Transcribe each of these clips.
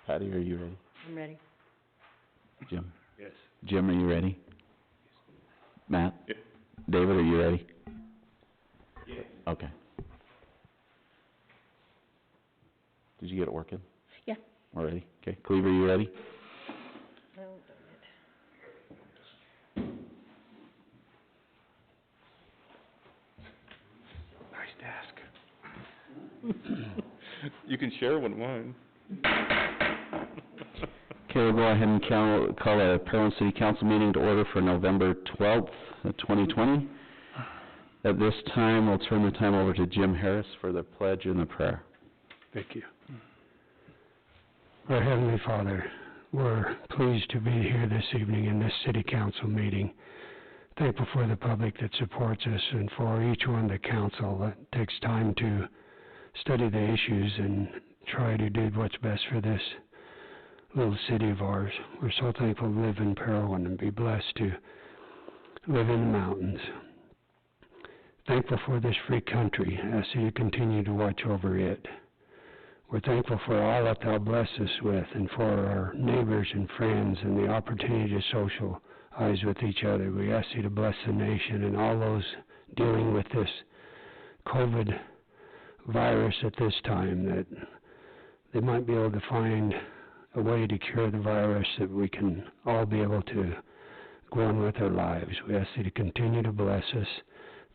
Patty, are you ready? I'm ready. Jim? Yes. Jim, are you ready? Matt? Yep. David, are you ready? Yes. Okay. Did you get it working? Yeah. We're ready? Okay. Cleaver, you ready? No, Nice desk. You can share one of mine. Okay, we'll go ahead and call a Parowan City Council meeting to order for November 12th, 2020. At this time, we'll turn the time over to Jim Harris for the pledge and the prayer. Thank you. Our Heavenly Father, we're pleased to be here this evening in this City Council meeting. Thankful for the public that supports us and for each one of the council that takes time to study the issues and try to do what's best for this little city of ours. We're so thankful to live in Parowan and be blessed to live in the mountains. Thankful for this free country. I ask you to continue to watch over it. We're thankful for all that thou bless us with and for our neighbors and friends and the opportunity to socialize with each other. We ask you to bless the nation and all those dealing with this COVID virus at this time, that they might be able to find a way to cure the virus, that we can all be able to go on with our lives. We ask you to continue to bless us.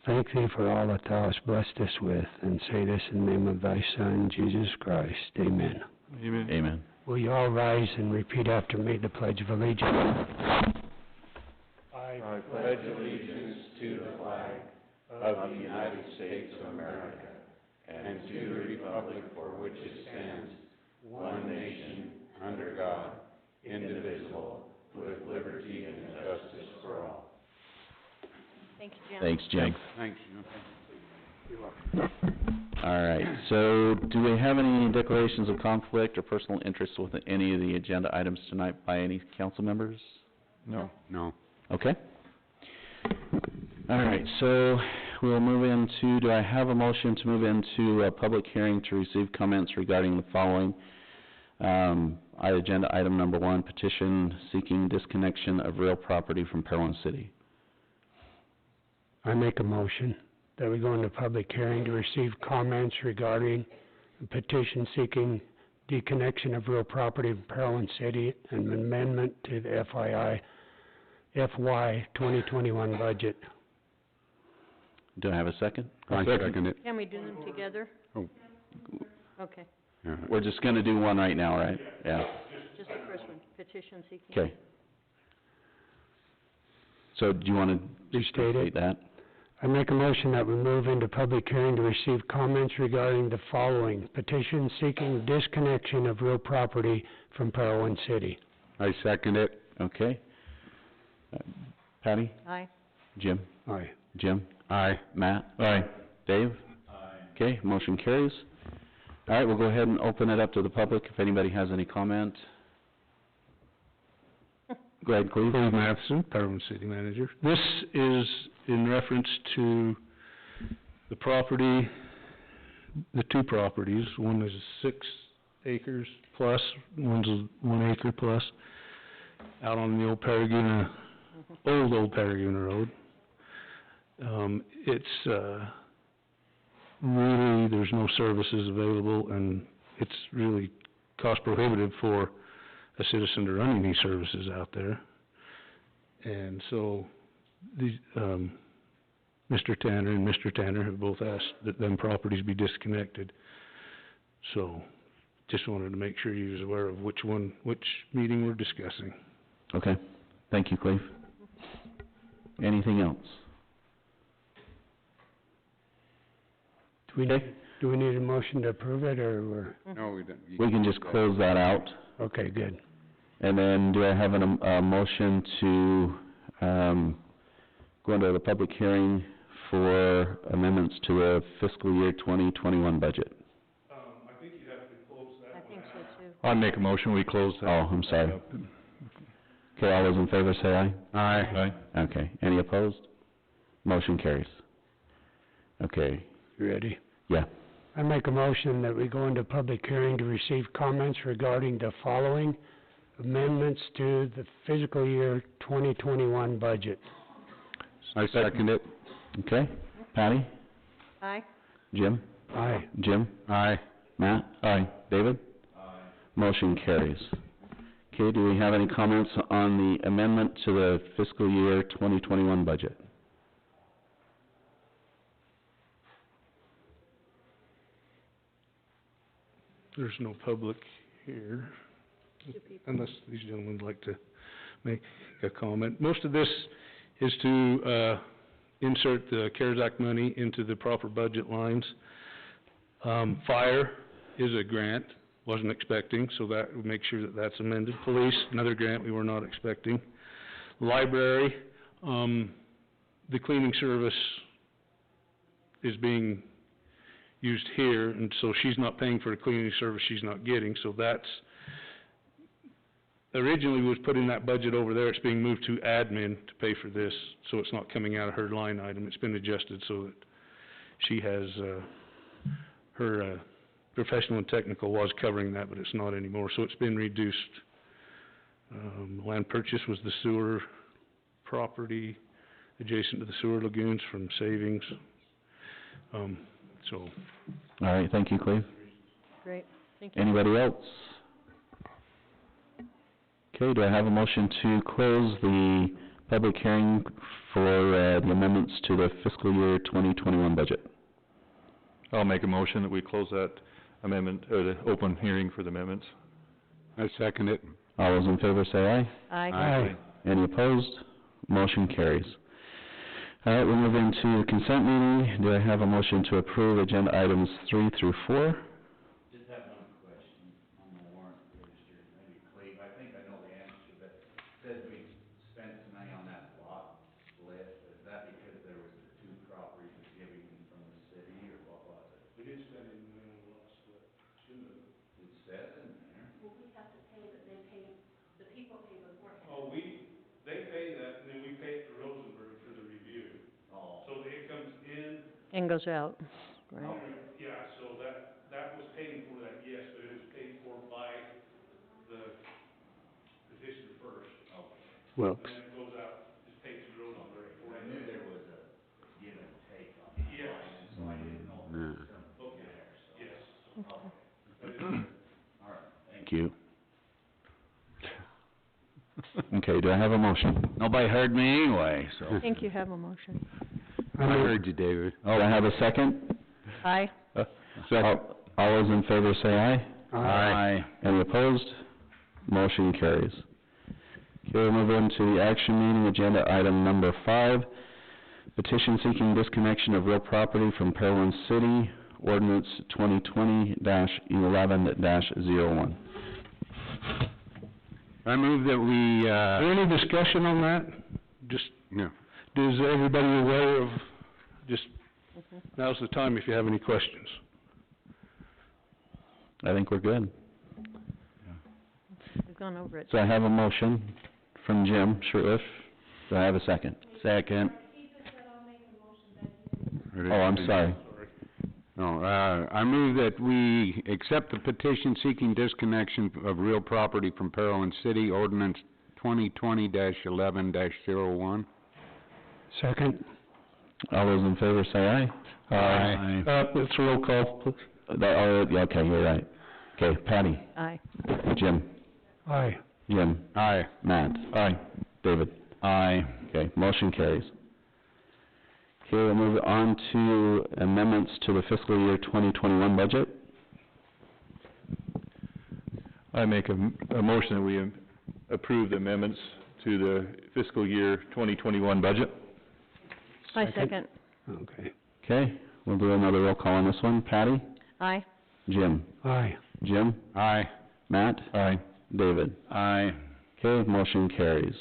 Thank thee for all that thou hast blessed us with, and say this in the name of thy Son, Jesus Christ. Amen. Amen. Amen. Will you all rise and repeat after me the Pledge of Allegiance? I pledge allegiance to the flag of the United States of America and to the republic for which it stands, one nation, under God, indivisible, with liberty and justice for all. Thank you, Jim. Thanks, Jim. Thanks. You're welcome. All right, so do we have any declarations of conflict or personal interest with any of the agenda items tonight by any council members? No. No. Okay. All right, so we'll move into, do I have a motion to move into a public hearing to receive comments regarding the following? Agenda item number 1, petition seeking disconnection of real property from Parowan City. I make a motion that we go into public hearing to receive comments regarding a petition seeking deconnection of real property from Parowan City and an amendment to the FY 2021 budget. Do I have a second? I second it. Can we do them together? Oh. Okay, We're just gonna do one right now, right? Yeah. just the first one, petition seeking. Okay. So do you wanna Restate it. state that? I make a motion that we move into public hearing to receive comments regarding the following: petition seeking disconnection of real property from Parowan City. I second it. Okay. Patty? Aye. Jim? Aye. Jim? Aye. Matt? Aye. Dave? Aye. Okay, motion carries. All right, we'll go ahead and open it up to the public if anybody has any comment. Go ahead, Cleve. Cleve Matheson, Parowan City Manager. This is in reference to the property, the two properties. One is 6 acres plus, one's 1 acre plus, out on the old Paraguna, old Paraguna Road. It's really, there's no services available, and it's really cost prohibitive for a citizen to run any services out there. And so, these, Mr. Tanner and Mr. Tanner have both asked that them properties be disconnected. So, just wanted to make sure you was aware of which meeting we're discussing. Okay, thank you, Cleve. Anything else? Do we need a motion to approve it, or we're... No, we don't. We can just close that out. Okay, good. And then do I have a motion to, go into the public hearing for amendments to the fiscal year 2021 budget? I think you have to close that I think so too. I'd make a motion, we close that. Oh, I'm sorry. Okay, all those in favor say aye. Aye. Okay, any opposed? Motion carries. Okay, You ready? yeah. I make a motion that we go into public hearing to receive comments regarding the following amendments to the fiscal year 2021 budget. I second it. Okay, Patty? Aye. Jim? Aye. Jim? Aye. Matt? Aye. David? Motion carries. Okay, do we have any comments on the amendment to the fiscal year 2021 budget? There's no public here, Two people. unless these gentlemen would like to make a comment. Most of this is to, insert the CARES Act money into the proper budget lines. Fire is a grant, wasn't expecting, so that, we'll make sure that that's amended. Police, another grant we were not expecting. Library, the cleaning service is being used here, and so she's not paying for a cleaning service she's not getting, so that's, originally was put in that budget over there, it's being moved to admin to pay for this, so it's not coming out of her line item, it's been adjusted so that she has, her, professional and technical was covering that, but it's not anymore, so it's been reduced. Land purchase was the sewer property adjacent to the sewer lagoons from savings, so. All right, thank you, Cleve. Great, thank you. Anybody else? Okay, do I have a motion to close the public hearing for, the amendments to the fiscal year 2021 budget? I'll make a motion that we close that amendment, or the open hearing for the amendments. I second it. All those in favor say aye. Aye. Aye. Any opposed? Motion carries. All right, we'll move into the consent meeting. Do I have a motion to approve agenda items 3 through 4? Just have one question on the warrant register, maybe Cleve, I think I know the answer, but it says we spent some money on that lot split, is that because there was the two properties given from the city, or what was it? We did spend any money on the lot split, shouldn't have. It says in there. Well, we have to pay, but they pay, the people pay beforehand. Oh, they pay that, and then we pay it to Rosenberg for the review. Oh. So it comes in, And goes out, right? yeah, so that was paying for that, yes, but it was paid for by the petitioner first. Well, And then it goes out, it's paid to Rosenberg. I knew there was a give and take on that, Yes. so I didn't know if there was some book in there, so. Yes. Okay. All right, thank Thank you. Okay, do I have a motion? Nobody heard me anyway, so. I think you have a motion. I heard you, David. Do I have a second? Aye. All those in favor say aye. Aye. Any opposed? Motion carries. Okay, we'll move into the action meeting, agenda item number 5, petition seeking disconnection of real property from Parowan City, ordinance 2020-11-01. I move that we, Is there any discussion on that? Just, no. is everybody aware of, just, now's the time if you have any questions. I think we're good. We've gone over it. So I have a motion from Jim Shirtliff. Do I have a second? Second. Oh, I'm sorry. No, I move that we accept the petition seeking disconnection of real property from Parowan City, ordinance 2020-11-01. second. All those in favor say aye. Aye. It's a roll call, please. Yeah, okay, you're right. Okay, Patty, Aye. Jim, Aye. Jim, Aye. Matt. Aye. David. Aye. Okay, motion carries. Okay, we'll move on to amendments to the fiscal year 2021 budget. I make a motion that we approve the amendments to the fiscal year 2021 budget. I second. Okay. Okay, we'll do another roll call on this one. Patty, Aye. Jim, Aye. Jim, Aye. Matt. Aye. David. Aye. Okay, motion carries.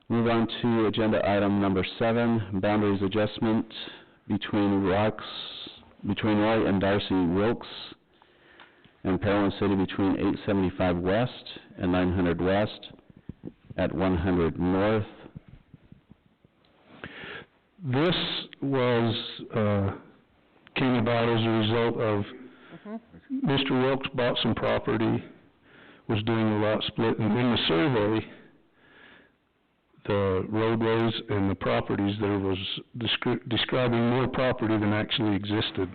Move on to agenda item number 7, boundaries adjustment between Roy and Darcy Wilkes and Parowan City between 875 West and 900 West at 100 North. This was, came about as a result of Mr. Wilkes bought some property, was doing a lot split, and in the survey, the roadways and the properties there was describing more property than actually existed.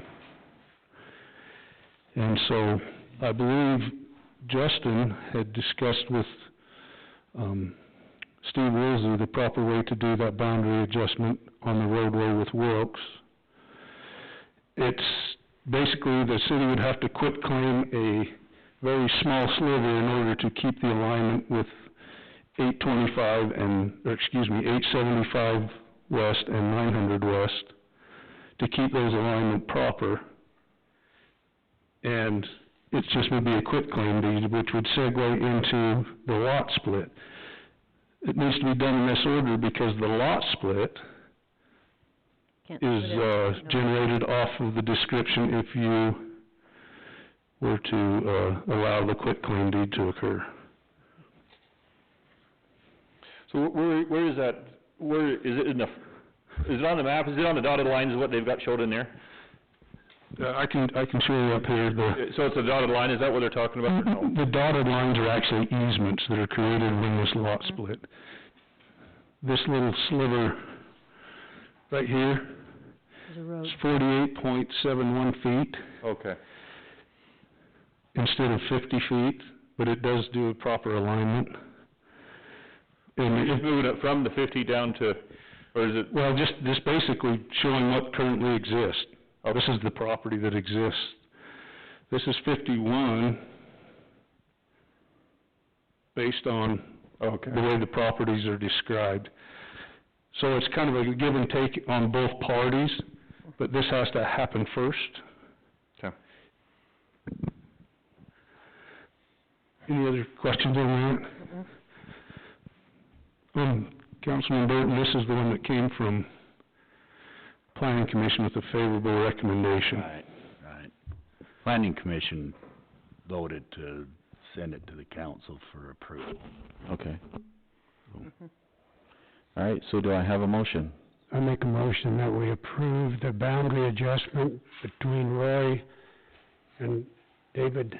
And so, I believe Justin had discussed with, Steve Woolsey the proper way to do that boundary adjustment on the roadway with Wilkes. It's basically the city would have to quit claim a very small sliver in order to keep the alignment with 875 west and 900 west to keep those alignment proper. And it just would be a quitclaim deed, which would segue into the lot split. It needs to be done in this order because the lot split Can't is split it. generated off of the description if you were to allow the quitclaim deed to occur. So where is that, where, is it in the, is it on the map, is it on the dotted lines, what they've got showed in there? I can show you up here, So it's a dotted line, is that what they're talking about, or no? the dotted lines are actually easements that are created when this lot split. This little sliver right here There's a road. is 48.71 feet Okay. instead of 50 feet, but it does do a proper alignment. And You're just moving it from the 50 down to, or is it, well, just basically showing what currently exists. This is the property that exists. This is 51, based on the way the properties are described. So it's kind of a give and take on both parties, but this has to happen first. Okay. Any other questions on that? Councilman Burton, this is the one that came from Planning Commission with a favorable recommendation. Right. Planning Commission voted to send it to the council for approval. Okay. All right, so do I have a motion? I make a motion that we approve the boundary adjustment between Roy and David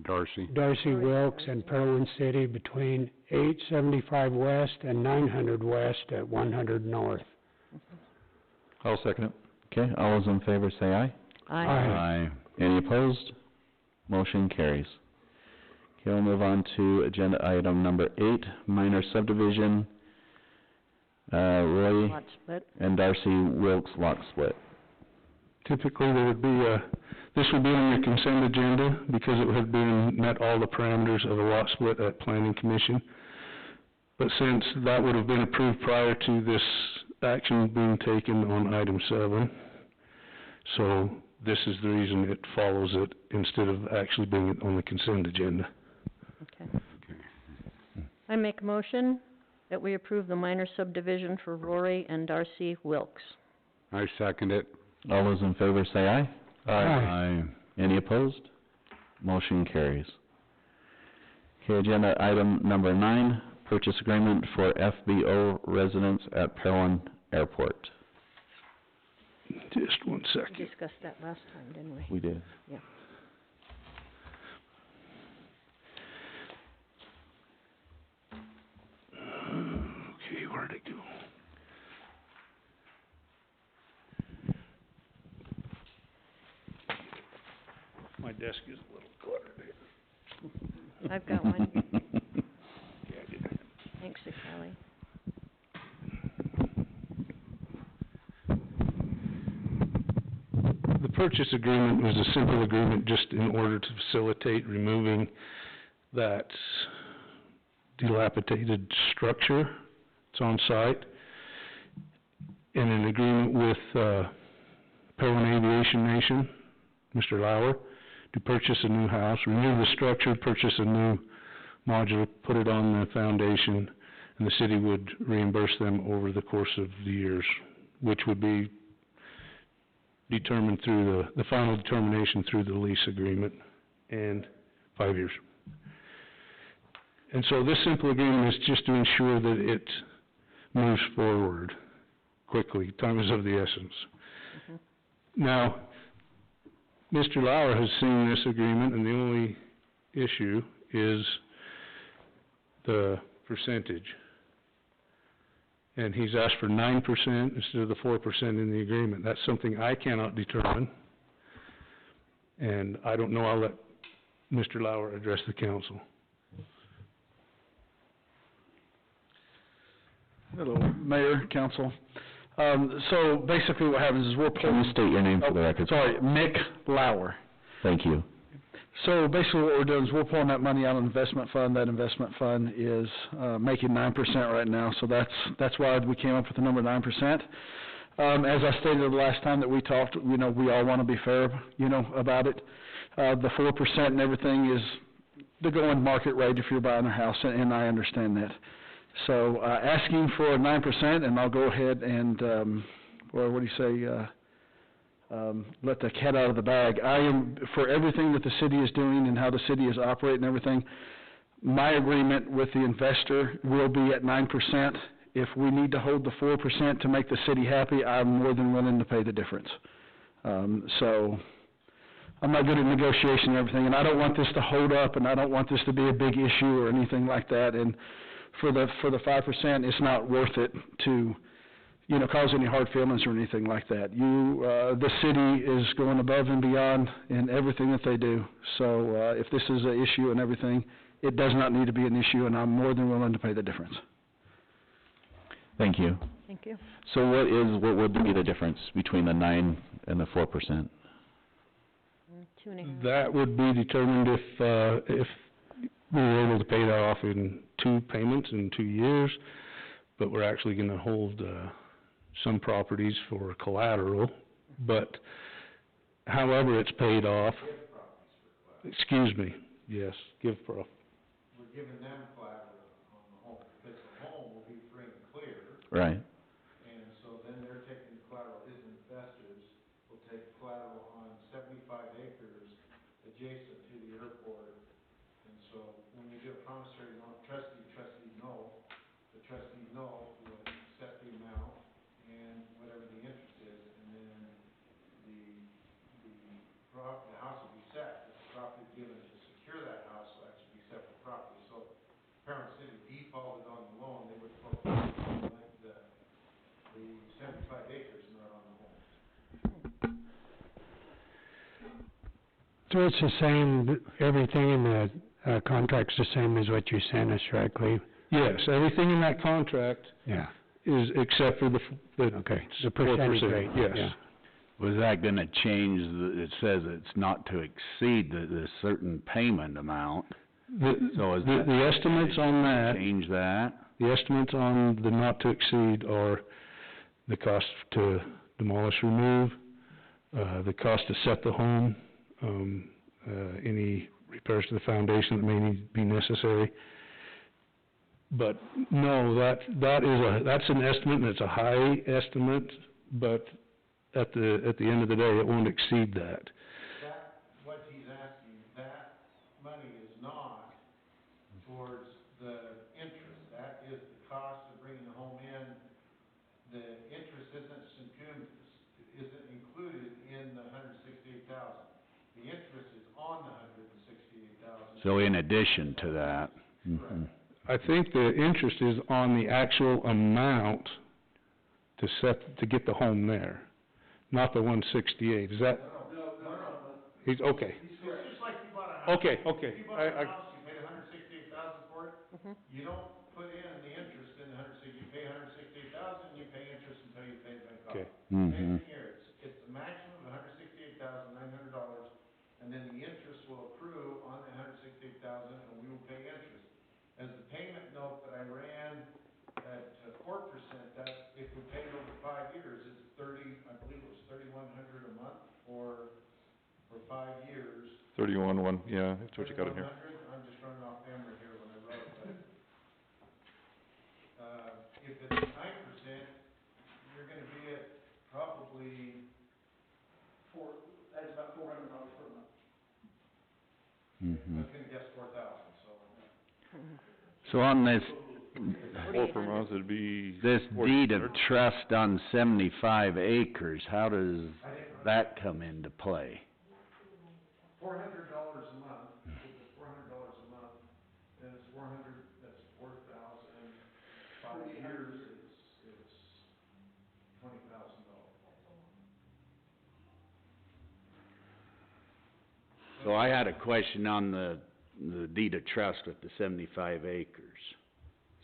Darcy Wilkes and Parowan City between 875 west and 900 west at 100 north. I'll second it. Okay, all those in favor say aye. Aye. Any opposed? Motion carries. Okay, we'll move on to agenda item number 8, minor subdivision, Roy Lot split. and Darcy Wilkes lot split. Typically, there would be this would be on your consent agenda because it had met all the parameters of a lot split at Planning Commission. But since that would have been approved prior to this action being taken on item 7, so this is the reason it follows it instead of actually being on the consent agenda. Okay. I make a motion that we approve the minor subdivision for Rory and Darcy Wilkes. I second it. All those in favor say aye. Aye. Any opposed? Motion carries. Okay, agenda item number 9, purchase agreement for FBO residence at Parowan Airport. Just one We second. discussed that last time, didn't we? We did. Yeah. Okay, where'd it go? My desk is a little cluttered here. I've got one. Thanks to Kelly. The purchase agreement was a simple agreement just in order to facilitate removing that dilapidated structure. It's on site. And an agreement with Parowan Aviation Nation, Mr. Lauer, to purchase a new house, remove the structure, purchase a new modular, put it on the foundation, and the city would reimburse them over the course of the years, which would be determined through the final determination through the lease agreement, and 5 years. And so this simple agreement is just to ensure that it moves forward quickly. Time is of the essence. Now, Mr. Lauer has seen this agreement, and the only issue is the percentage. And he's asked for 9% instead of the 4% in the agreement. That's something I cannot determine. And I don't know, I'll let Mr. Lauer address the council. Hello, Mayor, Council. So basically what happens is we're Can pulling... you state your name for the record? Sorry, Mick Lauer. Thank you. So basically what we're doing is we're pulling that money out of an investment fund. That investment fund is, making 9% right now, so that's why we came up with the number 9%. As I stated the last time that we talked, we all want to be fair, about it. The 4% and everything is the going market rate if you're buying a house, and I understand that. So, asking for 9%, and I'll go ahead and, what do you say, let the cat out of the bag. I am, for everything that the city is doing and how the city is operating and everything, my agreement with the investor will be at 9%. If we need to hold the 4% to make the city happy, I'm more than willing to pay the difference. So, I'm not good at negotiation and everything, and I don't want this to hold up, and I don't want this to be a big issue or anything like that, and for the 5%, it's not worth it to, cause any hard feelings or anything like that. The city is going above and beyond in everything that they do. So, if this is an issue and everything, it does not need to be an issue, and I'm more than willing to pay the difference. Thank you. Thank you. So what would be the difference between the 9 and the 4%? 2.5. That would be determined if we were able to pay that off in 2 payments in 2 years, but we're actually gonna hold, some properties for collateral, but however it's paid off. Excuse me, yes, give We're giving them collateral on the home, because the home will be free and clear. Right. And so then they're taking collateral, his investors will take collateral on 75 acres adjacent to the airport. And so when you do a promissory note, trustee note, the trustee note will set the amount and whatever the interest is, and then the house will be set. The property given to secure that house will actually be separate property. So if Parowan City defaulted on the loan, they would focus on the 75 acres, not on the home. So it's the same, everything in the contract's the same as what you sent us, right, Cleve? Yes, everything in that contract Yeah. is except for the Okay, the percentage 4%, rate, yes. yeah. Was that gonna change, it says it's not to exceed the certain payment amount, so is that... The estimates on that, Change that? the estimates on the not to exceed are the cost to demolish, remove, the cost to set the home, any repairs to the foundation that may need be necessary. But no, that's an estimate, and it's a high estimate, but at the end of the day, it won't exceed that. That, what he's asking, that money is not towards the interest. That is the cost of bringing the home in. The interest isn't included in the $168,000. The interest is on the $168,000. So in addition to that? Correct. I think the interest is on the actual amount to get the home there, not the 168. Is that? No. He's, okay. It's just like you bought a house. Okay. You bought a house, you paid $168,000 for it. You don't put in the interest in the you pay $168,000, you pay interest until you pay it back off. Okay. Mm-hmm. Same thing here, it's the maximum of $168,900, and then the interest will accrue on the $168,000, and we will pay interest. As the payment note that I ran at 4%, that if we paid over 5 years, it's I believe it was $3,100 a month for 5 years. 31-1, yeah, that's what you got in here. I'm just running off memory here when I wrote it, but, if it's 9%, you're gonna be at probably that's about $400 per month. Mm-hmm. I was gonna guess 4,000, so. So on this, 4 per month, it'd be... this deed of 1,400. trust on 75 acres, how does that come into play? $400 a month, if it's $400 a month, then it's 400, that's 4,000, 5 years, it's $20,000. So I had a question on the deed of trust with the 75 acres.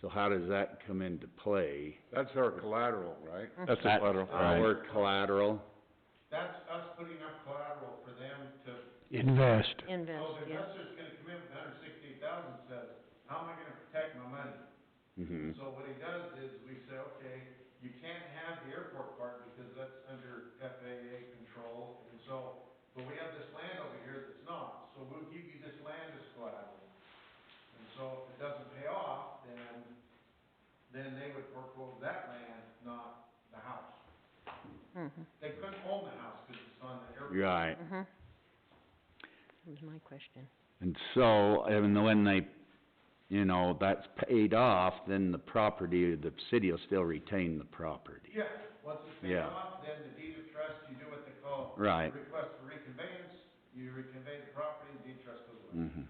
So how does that come into play? That's our collateral, right? That's the collateral. Our collateral? That's us putting up collateral for them to, Invest. so the investor's gonna come in with $168,000, says, how am I gonna protect my money? Mm-hmm. So what he does is we say, okay, you can't have the airport part because that's under FAA control, and so, but we have this land over here that's not, so we'll give you this land as collateral. And so if it doesn't pay off, then they would foreclose that land, not the house. They couldn't own the house because it's on the airport. Right. That was my question. And so, and when they, you know, that's paid off, then the property, the city will still retain the property. Yeah, once it's paid Yeah. off, then the deed of trust, you do what they call Right. request for reconveyance, you reconvey the property, the deed of trust goes away. Mm-hmm.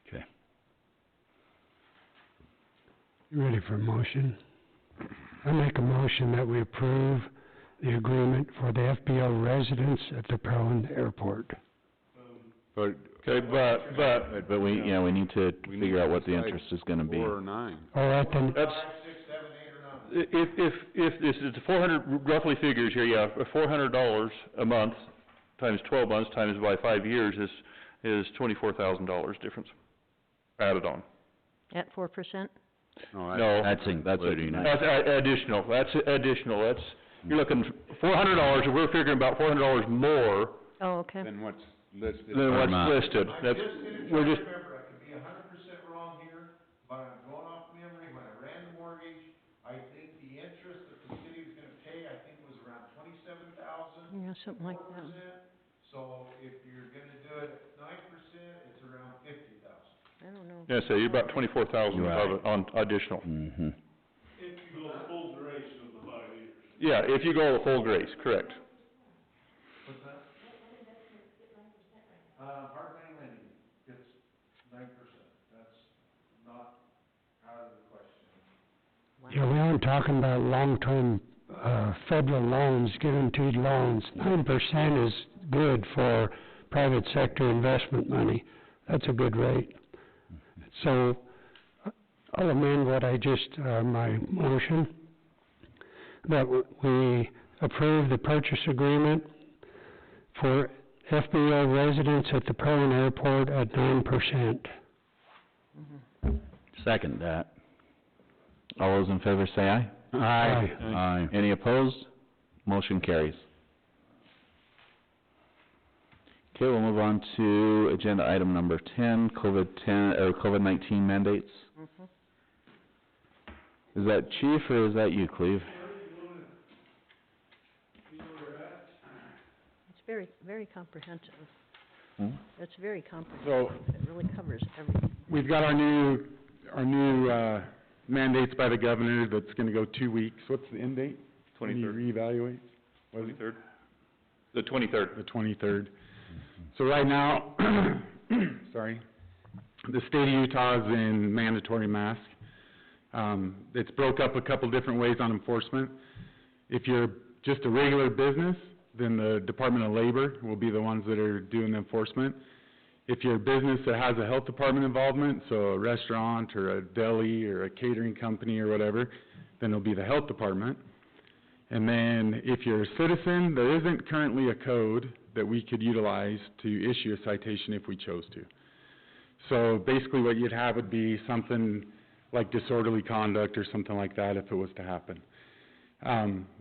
Okay. You ready for a motion? I make a motion that we approve the agreement for the FBO residents at the Parowan Airport. But, okay, but we, yeah, we need to figure out what the interest is gonna be. 4 or 9. All right, then, that's, 5, 6, 7, 8, or 9. if this is 400, roughly figures here, yeah, $400 a month times 12 months times by 5 years is $24,000 difference added on. At 4%? No. That's including it. That's additional, you're looking $400, and we're figuring about $400 more Oh, okay. Then what's listed? than what's month. listed. I'm That's, just gonna try we're to just, remember, I could be 100% wrong here, but I'm going off memory, when I ran the mortgage, I think the interest that the city was gonna pay, I think was around 27,000. Yeah, something like that. 4%. So if you're gonna do it at 9%, it's around 50,000. I don't know. yeah, so you're about 24,000 Right. of it on additional. Mm-hmm. If you go the full duration of the 5 years. Yeah, if you go the full grace, correct. What's that? Hard money lending gets 9%, that's not out of the question. yeah, we aren't talking about long-term, federal loans, guaranteed loans. 9% is good for private sector investment money. That's a good rate. So, I'll amend what I just, my motion, that we approve the purchase agreement for FBO residents at the Parowan Airport at 9%. Second that. All those in favor say aye. Aye. Aye. Any opposed? Motion carries. Okay, we'll move on to agenda item number 10, COVID-19 mandates. Is that Chief or is that you, Cleve? It's very, very comprehensive. Hmm? It's very comprehensive. So, It really covers everything. We've got our new mandates by the governor that's gonna go 2 weeks. What's the end date? When he 23rd. reevaluates? 23rd? The 23rd. The 23rd. So right now, sorry, the state of Utah is in mandatory mask. It's broke up a couple different ways on enforcement. If you're just a regular business, then the Department of Labor will be the ones that are doing the enforcement. If you're a business that has a health department involvement, so a restaurant or a deli or a catering company or whatever, then it'll be the health department. And then if you're a citizen, there isn't currently a code that we could utilize to issue a citation if we chose to. So basically what you'd have would be something like disorderly conduct or something like that if it was to happen.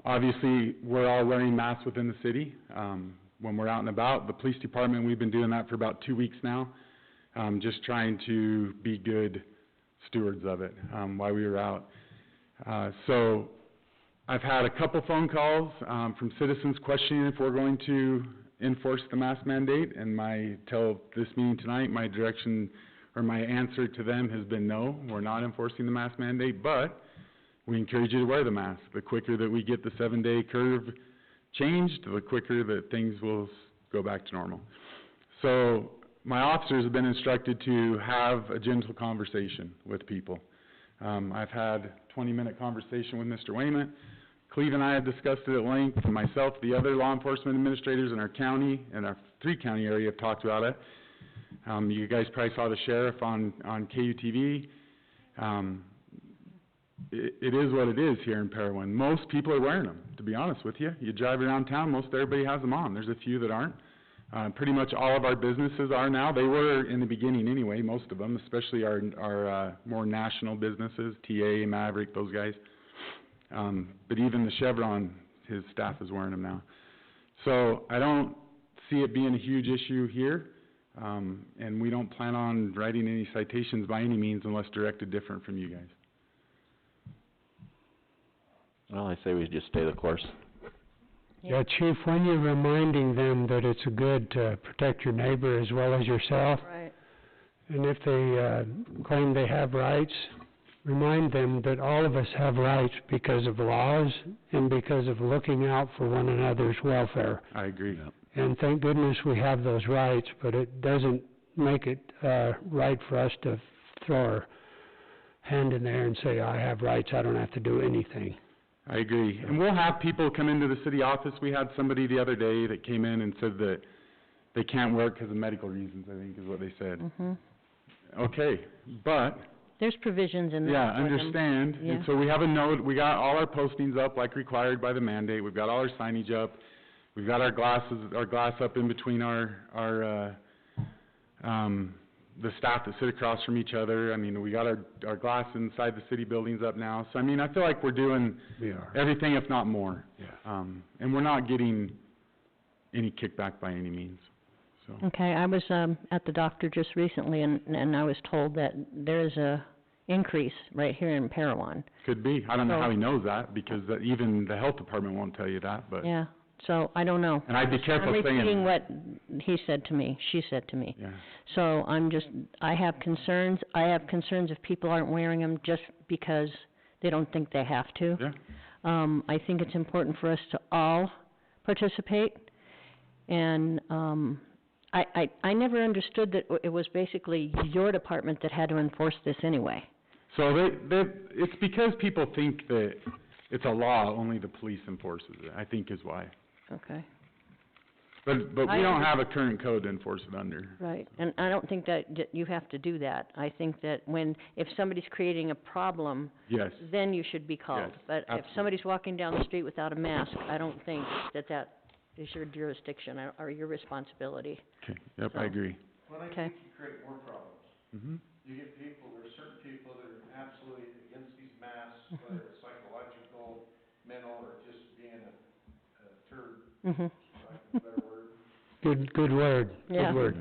Obviously, we're all wearing masks within the city when we're out and about. The police department, we've been doing that for about 2 weeks now, just trying to be good stewards of it while we were out. So I've had a couple phone calls from citizens questioning if we're going to enforce the mask mandate, and till this meeting tonight, my direction or my answer to them has been no, we're not enforcing the mask mandate, but we encourage you to wear the mask. The quicker that we get the 7-day curve changed, the quicker that things will go back to normal. So, my officers have been instructed to have a gentle conversation with people. I've had 20-minute conversation with Mr. Wayman. Cleve and I have discussed it at length, and myself, the other law enforcement administrators in our county, and our three-county area have talked about it. You guys probably saw the sheriff on KUTV. It is what it is here in Parowan. Most people are wearing them, to be honest with you. You drive around town, most everybody has them on. There's a few that aren't. Pretty much all of our businesses are now. They were in the beginning anyway, most of them, especially our more national businesses, TA, Maverick, those guys. But even the Chevron, his staff is wearing them now. So I don't see it being a huge issue here, and we don't plan on writing any citations by any means unless directed different from you guys. Well, I say we just stay the course. Yeah, Chief, when you're reminding them that it's good to protect your neighbor as well as yourself, Right. and if they claim they have rights, remind them that all of us have rights because of laws and because of looking out for one another's welfare. I agree. And thank goodness we have those rights, but it doesn't make it right for us to throw our hand in there and say, I have rights, I don't have to do anything. I agree. And we'll have people come into the city office. We had somebody the other day that came in and said that they can't work because of medical reasons, I think is what they said. Mm-hmm. Okay, but... There's provisions in there Yeah, for them. understand. Yeah. And so we have a note, we got all our postings up like required by the mandate. We've got all our signage up. We've got our glass up in between the staff that sit across from each other. I mean, we got our glass inside the city buildings up now. So, I mean, I feel like we're doing everything, if not more. Yeah. And we're not getting any kickback by any means, so. Okay, I was at the doctor just recently, and I was told that there's a increase right here in Parowan. Could be. I don't know So- how he knows that, because even the health department won't tell you that, but. Yeah, so I don't know. And I'd be careful I'm saying. repeating what he said to me, she said to me. Yeah. So I have concerns. I have concerns if people aren't wearing them just because they don't think they have to. Yeah. I think it's important for us to all participate, and I never understood that it was basically your department that had to enforce this anyway. So it's because people think that it's a law, only the police enforces it, I think is why. Okay. But we don't have a current code to enforce it under. Right, and I don't think that you have to do that. I think that if somebody's creating a problem, Yes. then you should be called. Yes, But if absolutely. somebody's walking down the street without a mask, I don't think that is your jurisdiction or your responsibility. Okay, yep, So- I agree. Well, I Okay. think you create more problems. Mm-hmm. You get there's certain people that are absolutely against these masks, whether it's psychological, mental, or just being a turd, Mm-hmm. for lack of a better word. Good word, Yeah. good word.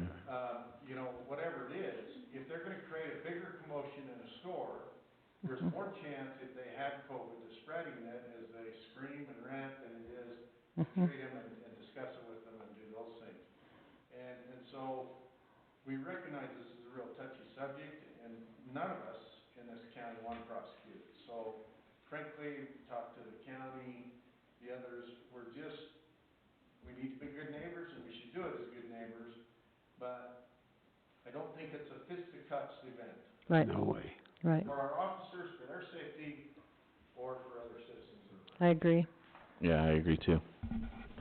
Whatever it is, if they're gonna create a bigger commotion in a store, there's more chance if they had COVID of spreading it as they scream and rant than it is Mm-hmm. treat them and discuss it with them and do those things. And so, we recognize this is a real touchy subject, and none of us in this county want to prosecute it. So frankly, talk to the county, the others, we need to be good neighbors, and we should do it as good neighbors, but I don't think it's a fisticuffs event. Right, No way. right. For our officers, for their safety, or for other citizens. I agree. Yeah, I agree too.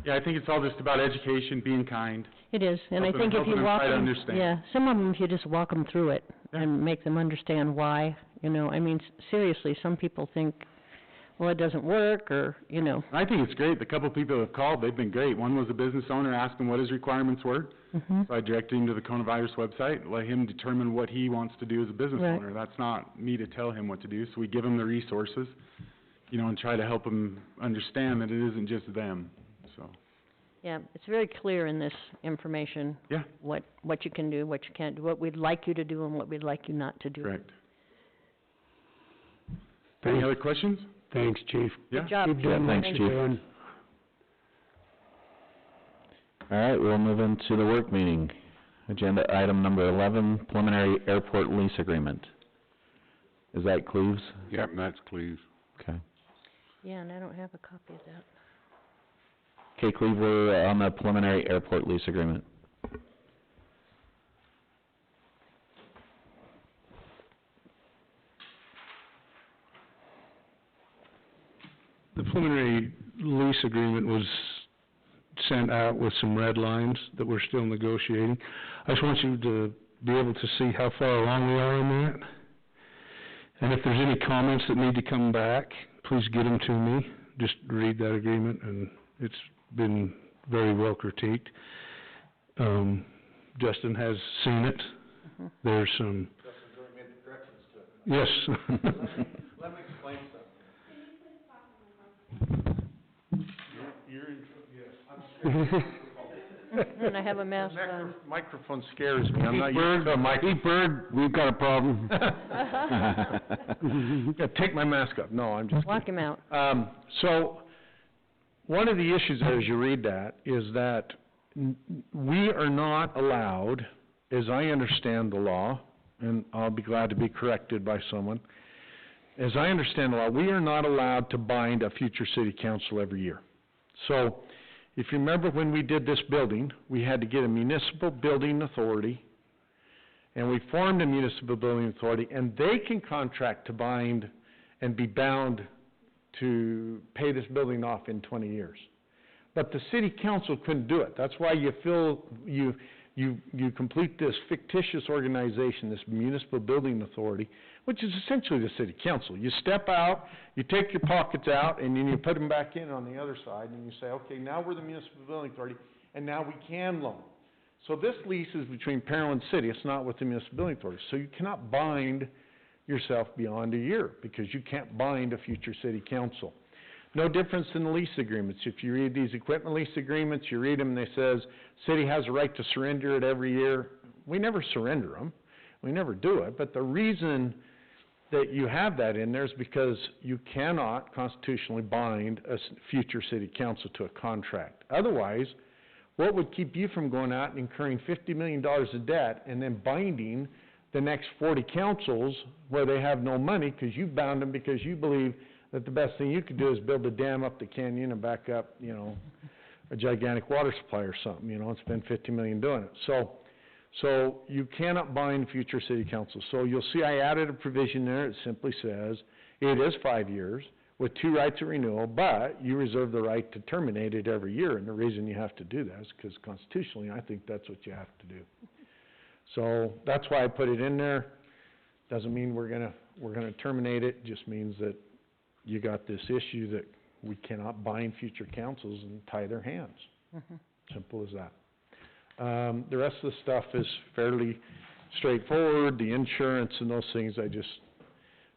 Yeah, I think it's all just about education, being kind. It is, and I think if Helping you them walk try to them, understand. yeah, some of them, if you just walk them through it Yeah. and make them understand why, I mean, seriously, some people think, well, it doesn't work, or, I think it's great. The couple people that have called, they've been great. One was a business owner, asked him what his requirements were. Mhm. So I directed him to the coronavirus website, let him determine what he wants to do as a business Right. owner. That's not me to tell him what to do, so we give him the resources, and try to help him understand that it isn't just them, so. Yeah, it's very clear in this information. Yeah. What you can do, what you can't do, what we'd like you to do, and what we'd like you not to do. Correct. Thanks. Any other questions? Thanks, Chief. Yeah? Good job. Keep doing what Thanks, you're Chief. doing. All right, we'll move into the work meeting. Agenda item number 11, preliminary airport lease agreement. Is that Cleves? Yep, that's Cleve. Okay. Yeah, and I don't have a copy of that. Okay, Cleve, we're on the preliminary airport lease agreement. the preliminary lease agreement was sent out with some red lines that we're still negotiating. I just want you to be able to see how far along we are in that. And if there's any comments that need to come back, please get them to me. Just read that agreement, and it's been very well critiqued. Justin has seen it. There's some... Justin's already made the corrections to it. Yes. Let me explain something. You're in, yes, I'm scared. And I have a mask on. Microphone scares me, I'm not Bird, used to a microphone. Pete Bird, we've got a problem. Yeah, take my mask off, no, I'm just Walk him out. So, one of the issues as you read that is that we are not allowed, as I understand the law, and I'll be glad to be corrected by someone, as I understand the law, we are not allowed to bind a future city council every year. So, if you remember when we did this building, we had to get a municipal building authority, and we formed a municipal building authority, and they can contract to bind and be bound to pay this building off in 20 years. But the city council couldn't do it. That's why you complete this fictitious organization, this municipal building authority, which is essentially the city council. You step out, you take your pockets out, and then you put them back in on the other side, and you say, okay, now we're the municipal building authority, and now we can loan. So this lease is between Parowan City, it's not with the municipal building authority. So you cannot bind yourself beyond a year, because you can't bind a future city council. No difference in the lease agreements. If you read these equipment lease agreements, you read them and they says, city has a right to surrender it every year. We never surrender them. We never do it. But the reason that you have that in there is because you cannot constitutionally bind a future city council to a contract. Otherwise, what would keep you from going out and incurring $50 million of debt and then binding the next 40 councils where they have no money because you bound them because you believe that the best thing you could do is build a dam up the canyon and back up, a gigantic water supply or something, and spend $50 million doing it. So you cannot bind future city councils. So you'll see I added a provision there. It simply says it is 5 years with 2 rights of renewal, but you reserve the right to terminate it every year. And the reason you have to do that is because constitutionally I think that's what you have to do. So that's why I put it in there. Doesn't mean we're gonna terminate it. Just means that you got this issue that we cannot bind future councils and tie their hands. Simple as that. The rest of the stuff is fairly straightforward. The insurance and those things, I just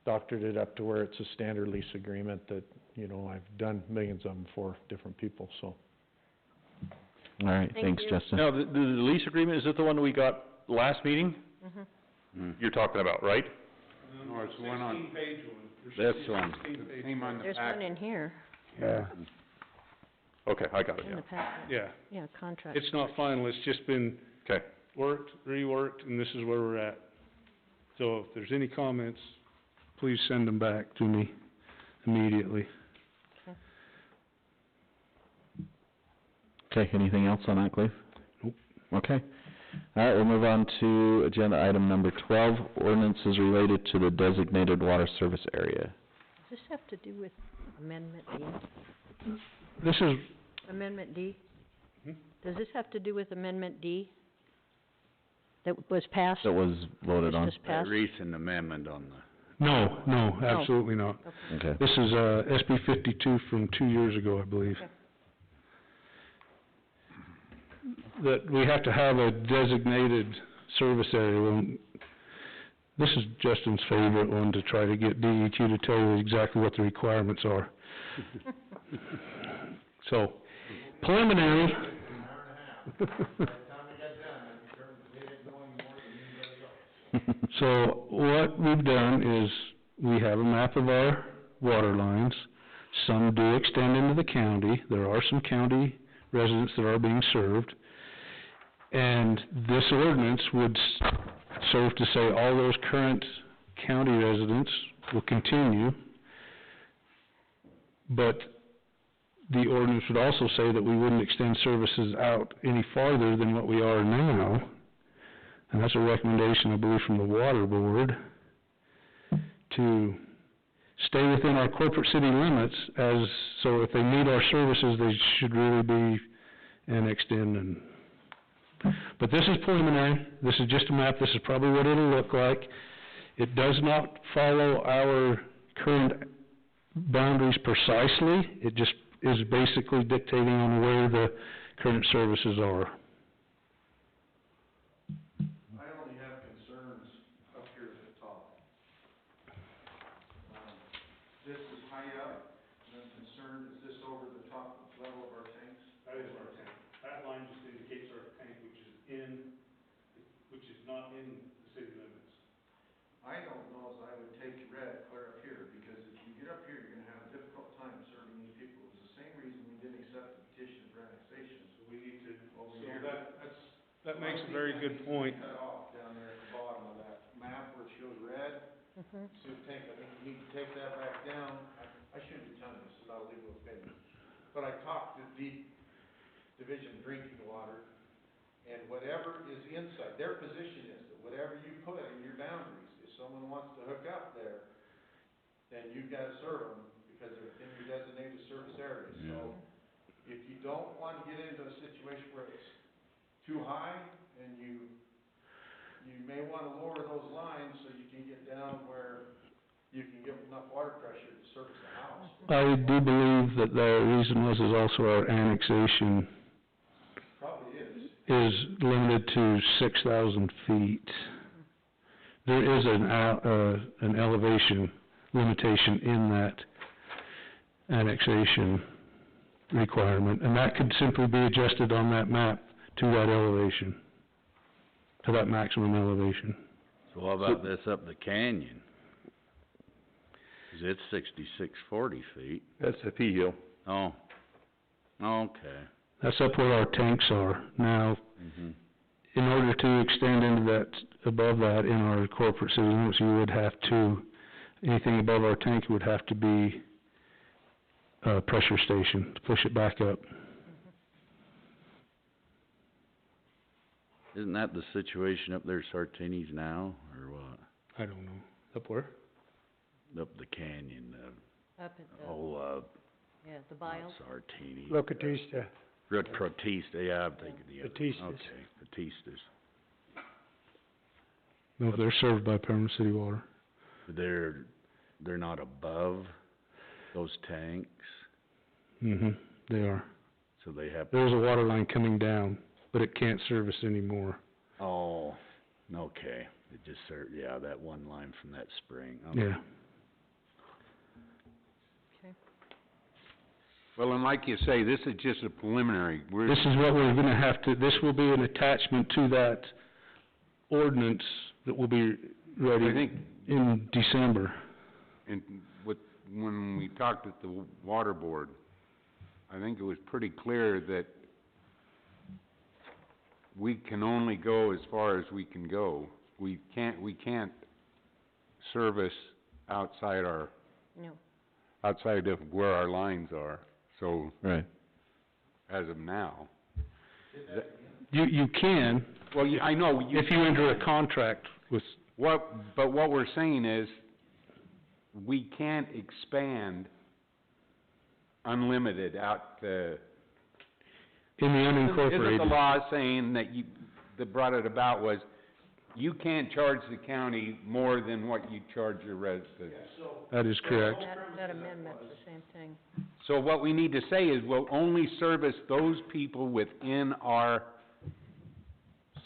doctored it up to where it's a standard lease agreement that, I've done millions of them for different people, so. All right, Thank thanks, you. Justin. Now, the lease agreement, is it the one we got last meeting? You're talking about, right? No, it's the one on, 16-page one. this one, name on the There's back. one in here, Yeah. Okay, I got it, in yeah. the packet. Yeah, Yeah, contract. it's not final, it's just been Okay. worked, reworked, and this is where we're at. So if there's any comments, please send them back to me immediately. Okay, anything else on that, Cleve? Nope. Okay. All right, we'll move on to agenda item number 12, ordinances related to the designated water service area. Does this have to do with Amendment D? This is, Amendment D? Does this have to do with Amendment D that was passed? That was voted on? This just passed? Recent amendment on the, no, absolutely not. Okay. This is, SB 52 from 2 years ago, I believe. Okay. That we have to have a designated service area. Well, this is Justin's favorite one, to try to get DEQ to tell you exactly what the requirements are. So, preliminary. So, what we've done is, we have a map of our water lines. Some do extend into the county. There are some county residents that are being served. And this ordinance would serve to say all those current county residents will continue, but the ordinance would also say that we wouldn't extend services out any farther than what we are now, and that's a recommendation, I believe, from the Water Board, to stay within our corporate city limits so if they need our services, they should really be annexed in but this is preliminary, this is just a map, this is probably what it'll look like. It does not follow our current boundaries precisely, it just is basically dictating on where the current services are. I only have concerns up here at the top. This is high up, and I'm concerned, is this over the top level of our tanks? That is our tank. That line just indicates our tank, which is not in the city limits. I don't know as I would take red clear up here, because if you get up here, you're gonna have a difficult time serving these people. It's the same reason we didn't accept the petition for annexation. So we need to, Over so here. that makes a very good point. Cut off down there at the bottom of that map where it shows red. See the tank, I think you need to take that back down. I shouldn't be telling you this, it's not a legal opinion. But I talked to the Division of Drinking Water, and whatever is inside, their position is that whatever you put in your boundaries, if someone wants to hook up there, then you've gotta serve them, because they're in your designated service area. So, if you don't want to get into a situation where it's too high, and you may want to lower those lines so you can get down where you can give enough water pressure to service the house. I do believe that the reason was is also our annexation Probably is. is limited to 6,000 feet. There is an elevation limitation in that annexation requirement, and that could simply be adjusted on that map to that elevation, to that maximum elevation. So what about this up the canyon? 'Cause it's 6640 feet. That's a P hill. Oh, okay. That's up where our tanks are. Now, in order to extend into that, above that in our corporate city limits, you would have to, anything above our tank would have to be a pressure station to push it back up. Isn't that the situation up there, Sartini's now, or what? I don't know. Up where? Up the canyon, Up at the, the not bios. Sartini. Locatista. Protista, yeah, I'm thinking the other. Batistas. Okay, Batistas. No, they're served by Parowan City Water. They're not above those tanks, They are. so they have, There's a water line coming down, but it can't service anymore. oh, okay. It just that one line from that spring. Okay. Yeah. Well, and like you say, this is just a preliminary. This is what we're gonna have to, this will be an attachment to that ordinance that will be I ready think, in December. when we talked at the water board, I think it was pretty clear that we can only go as far as we can go. We can't service outside of where our lines are, so. Right. As of now. You can, Well, I know, if you enter a contract with, but what we're saying is, we can't expand unlimited out to. in the unincorporated. Isn't the law saying that brought it about was, you can't charge the county more than what you charge your residents? That is correct. That amendment's the same thing. So what we need to say is, we'll only service those people within our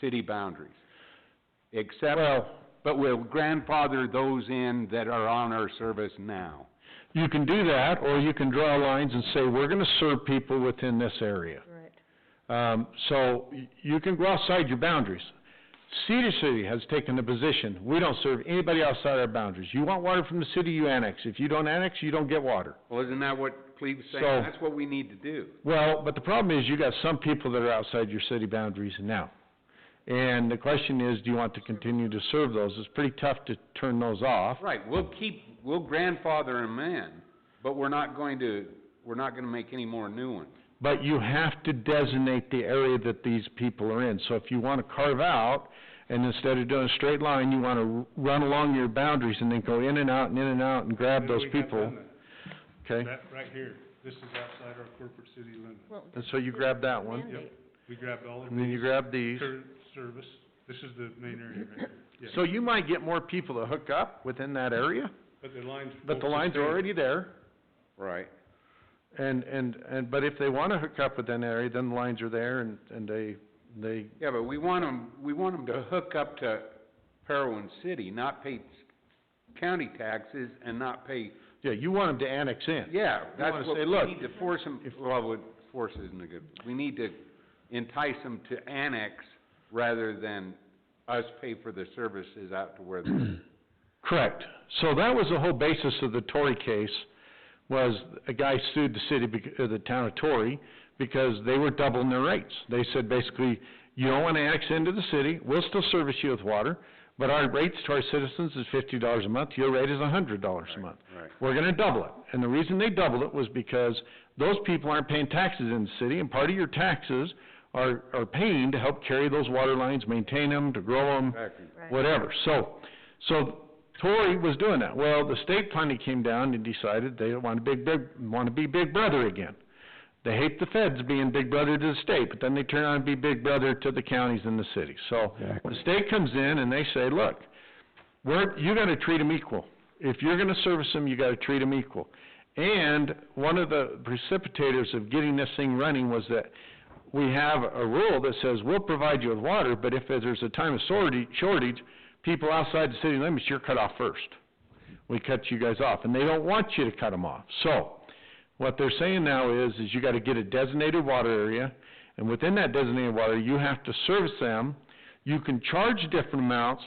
city boundaries. But we'll grandfather those in that are on our service now. You can do that, or you can draw lines and say, we're gonna serve people within this area. Right. So you can go outside your boundaries. Cedar City has taken the position, we don't serve anybody outside our boundaries. You want water from the city, you annex. If you don't annex, you don't get water. Well, isn't that what Cleve's saying? So- That's what we need to do. Well, but the problem is, you got some people that are outside your city boundaries now. And the question is, do you want to continue to serve those? It's pretty tough to turn those off. Right, we'll grandfather them in, but we're not gonna make any more new ones. But you have to designate the area that these people are in. So if you want to carve out and instead of doing a straight line, you wanna run along your boundaries and then go in and out and grab those people. Okay? That right here, this is outside our corporate city limit. Well, And so you grab that one, mandate. We grabbed all of and then you these, grab these. service, this is the main area right here. Yeah. So you might get more people to hook up within that area, But the lines. but the both lines are same. already there. Right. But if they wanna hook up with that area, then the lines are there and they, Yeah, but we want them to hook up to Parowan City, not pay county taxes and not pay, yeah, you want them to annex in. yeah, that's wanna what say, we look, need to force them, force isn't a good, we need to entice them to annex rather than us pay for the services out to where they're. Correct. So that was the whole basis of the Torrey case, was a guy sued the city, the town of Torrey, because they were doubling their rates. They said basically, you don't wanna annex into the city, we'll still service you with water, but our rates to our citizens is $50 a month, your rate is $100 a month. Right. We're gonna double it. And the reason they doubled it was because those people aren't paying taxes in the city, and part of your taxes are paying to help carry those water lines, maintain them, to grow them, Exactly. Right. whatever. So Torrey was doing that. Well, the state finally came down and decided they want to be big brother again. They hate the feds being big brother to the state, but then they turn on and be big brother to the counties and the cities. So the state comes in and they say, look, you gotta treat them equal. If you're gonna service them, you gotta treat them equal. And one of the precipitators of getting this thing running was that we have a rule that says we'll provide you with water, but if there's a time of shortage, people outside the city limits, you're cut off first. We cut you guys off, and they don't want you to cut them off. So, what they're saying now is you gotta get a designated water area, and within that designated water, you have to service them. You can charge different amounts,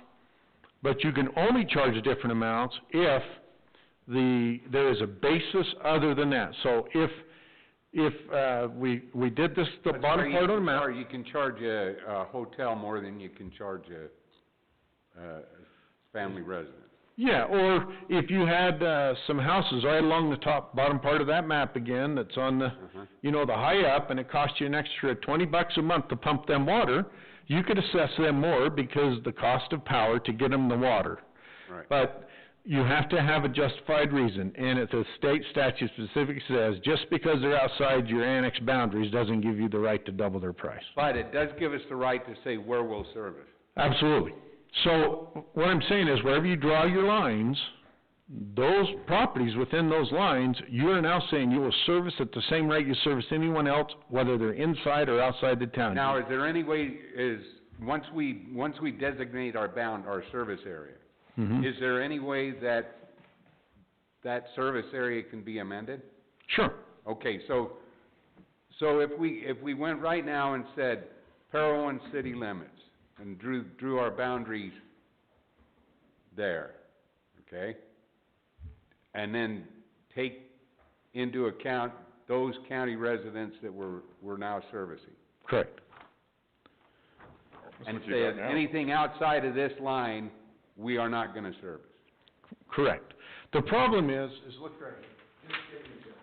but you can only charge different amounts if there is a basis other than that. So if we did this, the But bottom sorry, part of the amount. Or you can charge a hotel more than you can charge a family residence. Yeah, or if you had, some houses right along the bottom part of that map again, that's on the, the high up, and it costs you an extra $20 a month to pump them water, you could assess them more because the cost of power to get them the water. Right. But you have to have a justified reason, and it's a state statute specifically says, just because they're outside your annex boundaries doesn't give you the right to double their price. But it does give us the right to say where we'll service. Absolutely. So, what I'm saying is, wherever you draw your lines, those properties within those lines, you are now saying you will service at the same rate you service anyone else, whether they're inside or outside the town. Now, is there any way, once we designate our service area, Mhm. is there any way that service area can be amended? Sure. Okay, so if we went right now and said Parowan city limits and drew our boundaries there, okay? And then take into account those county residents that we're now servicing. Correct. And what you got said, now. anything outside of this line, we are not gonna service. Correct. The problem is look right here. Just give me a second.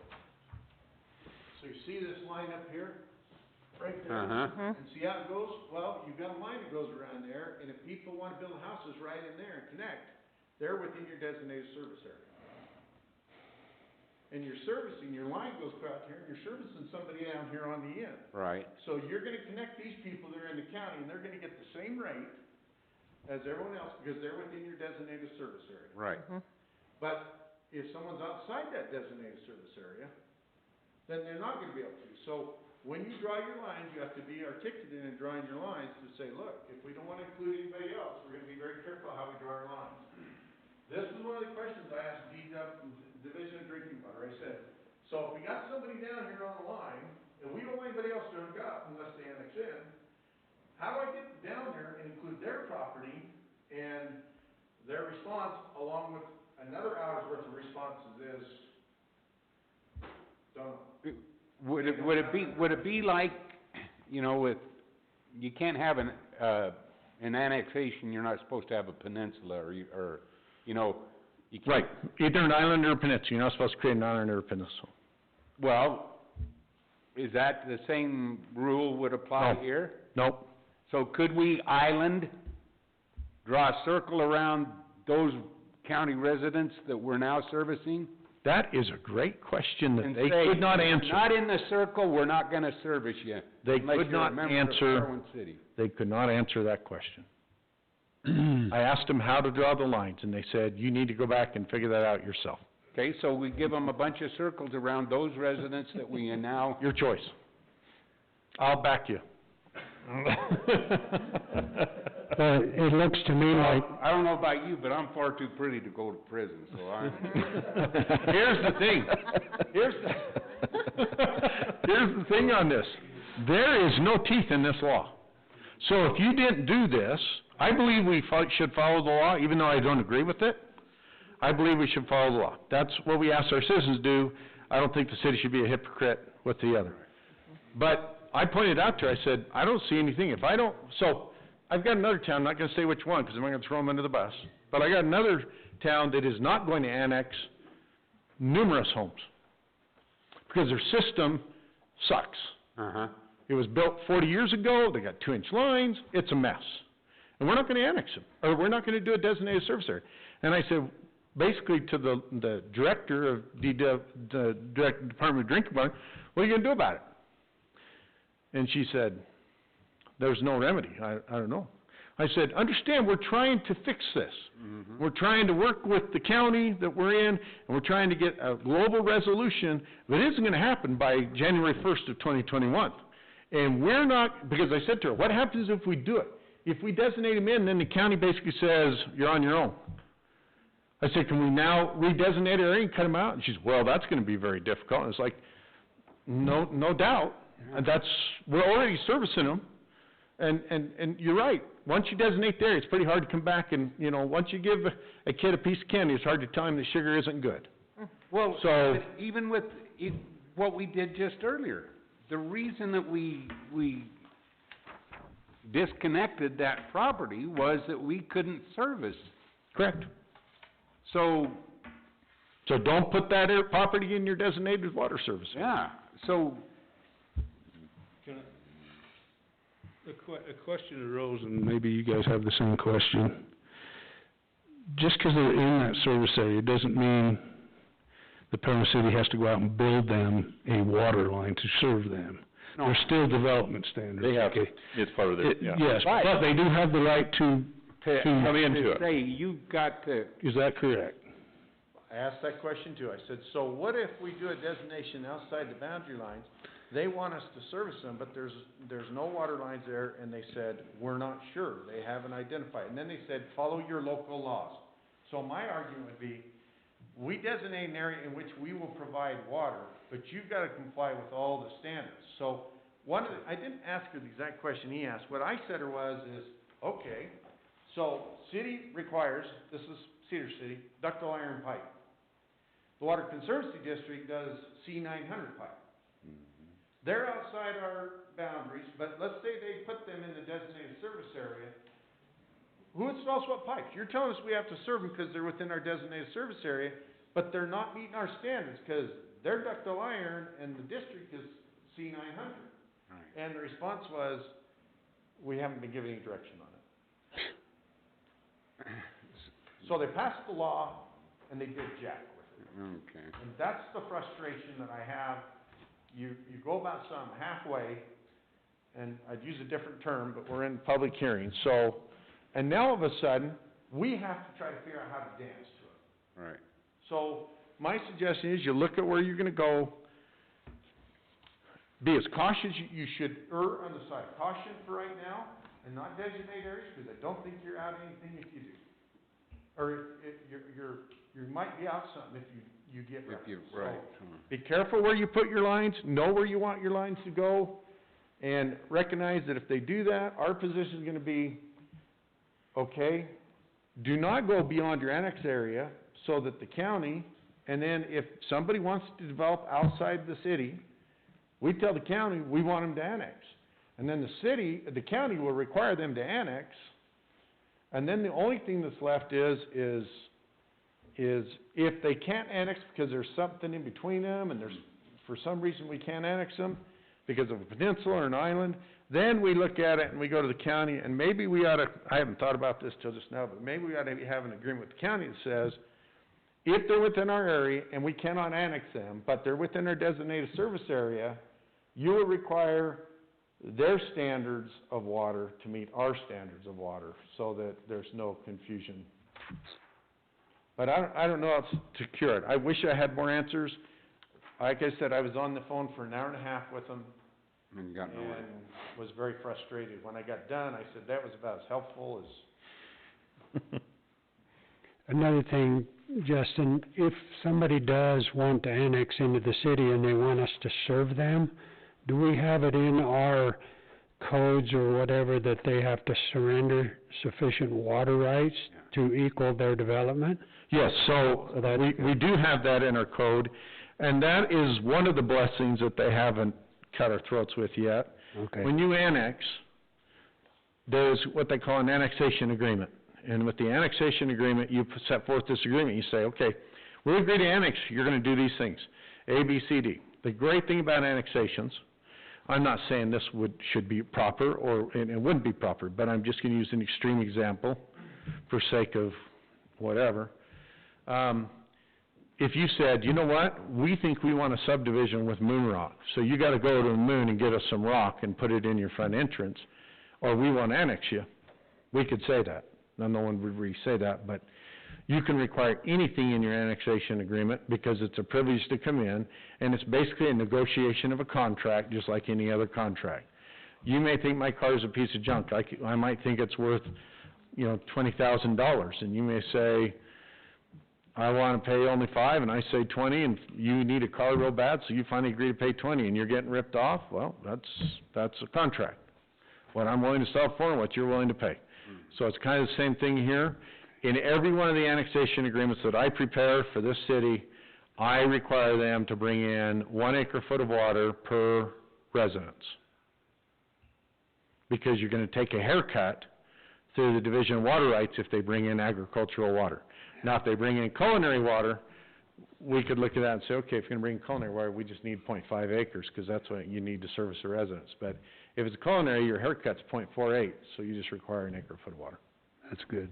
So you see this line up here? Right there? Uh-huh. And see how it goes? Well, you've got a line that goes around there, and if people wanna build houses right in there and connect, they're within your designated service area. And you're servicing, your line goes out here, and you're servicing somebody down here on the end. Right. So you're gonna connect these people that are in the county, and they're gonna get the same rate as everyone else, because they're within your designated service area. Right. But if someone's outside that designated service area, then they're not gonna be able to. So when you draw your lines, you have to be articulate in drawing your lines to say, look, if we don't wanna include anybody else, we're gonna be very careful how we draw our lines. This is one of the questions I asked Division of Drinking Water. I said, so if we got somebody down here on the line, and we don't want anybody else to hook up unless they annex in, how do I get down there and include their property and their response along with another hour's worth of responses is, don't know. Would it be like, with, you can't have an annexation, you're not supposed to have a peninsula, or you can't. Right, either an island or a peninsula, you're not supposed to create an island or a peninsula. Well, is that the same rule would apply No. here? Nope. So could we island draw a circle around those county residents that we're now servicing? That is a great question that And they say, could not "If answer. you're not in the circle, we're not gonna service you. They unless could you're a not member of answer- Parowan City." They could not answer that question. I asked them how to draw the lines, and they said, you need to go back and figure that out yourself. Okay, so we give them a bunch of circles around those residents that we are now... Your choice. I'll back you. Well, it looks to me like, I don't know about you, but I'm far too pretty to go to prison, so I'm... Here's the thing. Here's the thing on this. There is no teeth in this law. So if you didn't do this, I believe we should follow the law, even though I don't agree with it. I believe we should follow the law. That's what we ask our citizens to do. I don't think the city should be a hypocrite with the other. But I pointed out to her, I said, I don't see anything. If I don't, so I've got another town, I'm not gonna say which one, because I'm not gonna throw them under the bus. But I got another town that is not going to annex numerous homes, because their system sucks. Uh-huh. It was built 40 years ago, they got 2-inch lines, it's a mess. And we're not gonna annex them, or we're not gonna do a designated service area. And I said, basically to the director of the Department of Drinking Water, what are you gonna do about it? And she said, there's no remedy, I don't know. I said, understand, we're trying to fix this. Mm-hmm. We're trying to work with the county that we're in, and we're trying to get a global resolution, but it isn't gonna happen by January 1st of 2021. And we're not, because I said to her, what happens if we do it? If we designate them in, then the county basically says, you're on your own. I said, can we now redesignate our area and cut them out? And she said, well, that's gonna be very difficult. And it's like, no doubt. And we're already servicing them. And you're right. Once you designate the area, it's pretty hard to come back and, once you give a kid a piece of candy, it's hard to tell him that sugar isn't good. Well, So- but even with what we did just earlier, the reason that we disconnected that property was that we couldn't service. Correct. So, don't put that property in your designated water service. yeah, so, A question arose, and maybe you guys have the same question. Just 'cause they're in that service area doesn't mean the Parowan City has to go out and build them a water line to serve them. no. There's still development standards. They have, okay? it's part of their, yeah. Yes, Right. but they do have the right to, Come into To it. say, you've got to, is that correct? I asked that question too. I said, so what if we do a designation outside the boundary lines? They want us to service them, but there's no water lines there, and they said, we're not sure. They haven't identified. And then they said, follow your local laws. So my argument would be, we designate an area in which we will provide water, but you've got to comply with all the standards. So I didn't ask her the exact question he asked. What I said her is, okay, so city requires, this is Cedar City, ductile iron pipe. The Water Conservancy District does C900 pipe. They're outside our boundaries, but let's say they put them in the designated service area. Who installs what pipes? You're telling us we have to serve them because they're within our designated service area, but they're not meeting our standards because they're ductile iron and the district is C900. Right. And the response was, we haven't been given any direction on it. So they passed the law and they did jack with it. okay. And that's the frustration that I have. You go about something halfway, and I'd use a different term, but we're in public hearing, so, and now all of a sudden, we have to try to figure out how to dance to it. Right. So, my suggestion is you look at where you're gonna go, be as cautious, you should err on the side of caution for right now, and not designate areas, because I don't think you're out anything if you do. Or you might be out something if you get If reference. you, So, right. be careful where you put your lines, know where you want your lines to go, and recognize that if they do that, our position is gonna be, okay, do not go beyond your annex area so that the county, and then if somebody wants to develop outside the city, we tell the county, we want them to annex. And then the county will require them to annex, and then the only thing that's left is if they can't annex because there's something in between them and for some reason we can't annex them because of a peninsula or an island, Then we look at it and we go to the county, and maybe we ought to, I haven't thought about this till just now, but maybe we ought to have an agreement with the county that says, if they're within our area and we cannot annex them, but they're within our designated service area, you will require their standards of water to meet our standards of water, so that there's no confusion. But I don't know how to cure it. I wish I had more answers. Like I said, I was on the phone for an hour and a half with them, And got nowhere. and was very frustrated. When I got done, I said, that was about as helpful as... Another thing, Justin, if somebody does want to annex into the city and they want us to serve them, do we have it in our codes or whatever that they have to surrender sufficient water rights to equal their development? Yes, so we do have that in our code, and that is one of the blessings that they haven't cut our throats with yet. Okay. When you annex, there's what they call an annexation agreement. And with the annexation agreement, you set forth this agreement. You say, okay, we agree to annex, you're going to do these things, A, B, C, D. The great thing about annexations, I'm not saying this should be proper, and it wouldn't be proper, but I'm just going to use an extreme example for sake of whatever. If you said, you know what, we think we want a subdivision with moon rock, so you got to go to the moon and get us some rock and put it in your front entrance, or we want to annex you, we could say that. Now, no one would really say that, but you can require anything in your annexation agreement because it's a privilege to come in, and it's basically a negotiation of a contract, just like any other contract. You may think my car is a piece of junk. I might think it's worth, $20,000, and you may say, I want to pay only $5, and I say 20, and you need a car real bad, so you finally agree to pay 20, and you're getting ripped off. Well, that's a contract. What I'm willing to sell for and what you're willing to pay. So it's kind of the same thing here. In every one of the annexation agreements that I prepare for this city, I require them to bring in 1 acre-foot of water per residence. Because you're going to take a haircut through the Division of Water Rights if they bring in agricultural water. Now, if they bring in culinary water, we could look at that and say, okay, if you're going to bring in culinary water, we just need 0.5 acres, because that's what you need to service a residence. But if it's culinary, your haircut's 0.48, so you just require an acre-foot of water. That's good.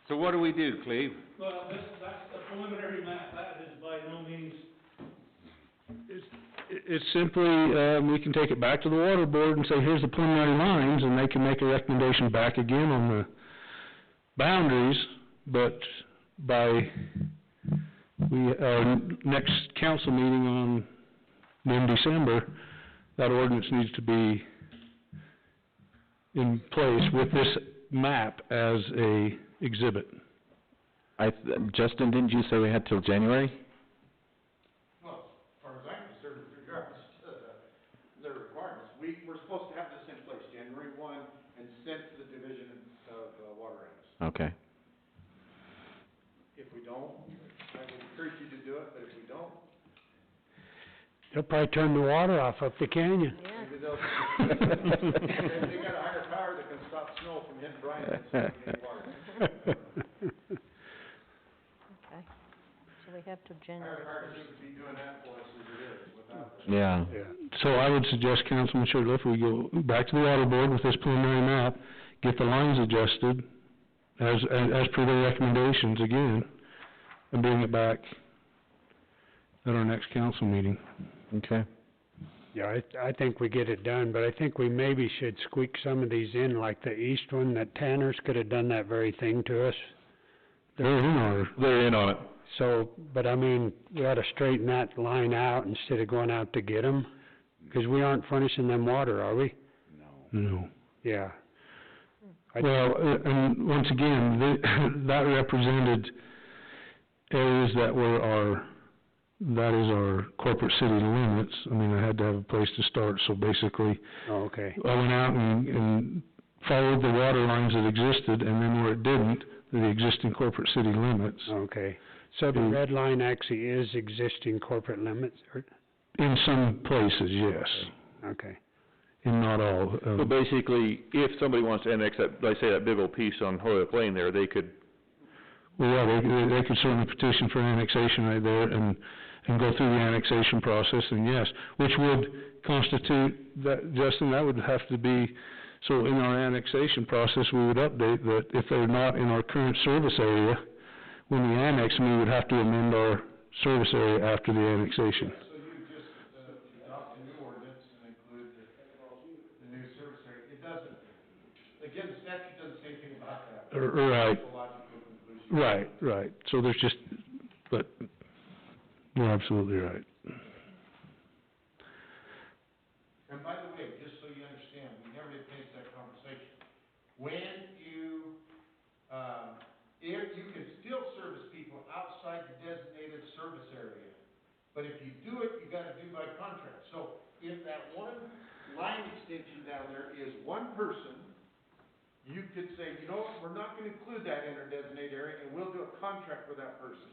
So what do we do, Cleve? Well, that's the preliminary map. That is by no means. It's simply, we can take it back to the water board and say, here's the preliminary lines, and they can make a recommendation back again on the boundaries, but by our next council meeting in December, that ordinance needs to be in place with this map as a exhibit. Justin, didn't you say we had till January? Well, as far as I'm concerned, with regards to the requirements, we're supposed to have this in place January 1 and sent to the Division of Water Rights. Okay. If we don't, I would encourage you to do it, but if we don't, They'll probably turn the water off up the canyon. maybe they'll, they got a higher power that can stop snow from hitting Bryan and sending any water. Okay. So we have to January Hard first. seems to be doing that for us as it is, without this. Yeah. So I would suggest, Councilman Shirtliff, we go back to the water board with this preliminary map, get the lines adjusted as per their recommendations again, and bring it back at our next council meeting. Okay. Yeah, I think we get it done, but I think we maybe should squeak some of these in, like the east one, that Tanner's could have done that very thing to us. They're in on it. So, but I mean, we ought to straighten that line out instead of going out to get them, because we aren't furnishing them water, are we? No. Yeah. Well, and once again, that represented areas that were that is our corporate city limits. I mean, I had to have a place to start, so basically, Oh, okay. I went out and followed the water lines that existed, and then where it didn't, the existing corporate city limits. Okay. So the red line actually is existing corporate limits, or, In some places, yes, okay. in not all. So basically, if somebody wants to annex that, like say that big old piece on Holyoke Lane there, they could, Well, yeah, they could certainly petition for annexation right there, and and go through the annexation process, and yes, which would constitute, that, Justin, that would have to be, so in our annexation process, we would update that if they're not in our current service area, when we annex them, we would have to amend our service area after the annexation. So you just, adopt a new ordinance and include the new service area. It doesn't, again, the statute doesn't say anything about that. Right. It's a logical conclusion. Right, so there's just, but, you're absolutely right. And by the way, just so you understand, we never did finish that conversation. When you, if you can still service people outside the designated service area, but if you do it, you gotta do by contract. So if that one line extension down there is one person, you could say, you know what, we're not gonna include that in our designated area, and we'll do a contract for that person.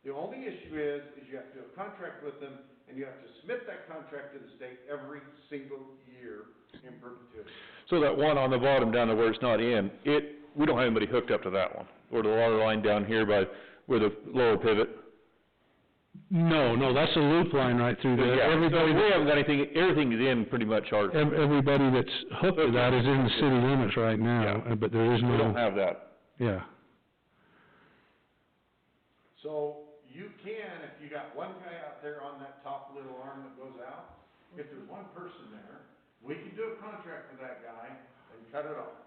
The only issue is you have to do a contract with them, and you have to submit that contract to the state every single year in perpetuity. So that one on the bottom down there where it's not in, we don't have anybody hooked up to that one, or the water line down here by, where the lower pivot. No, that's a loop line right through there. Yeah, Everybody, so we haven't got anything, everything is in pretty much our, everybody that's hooked to that is in the city limits right now, but there is no. we don't have that. Yeah. So you can, if you got one guy out there on that top little arm that goes out, if there's one person there, we can do a contract with that guy and cut it off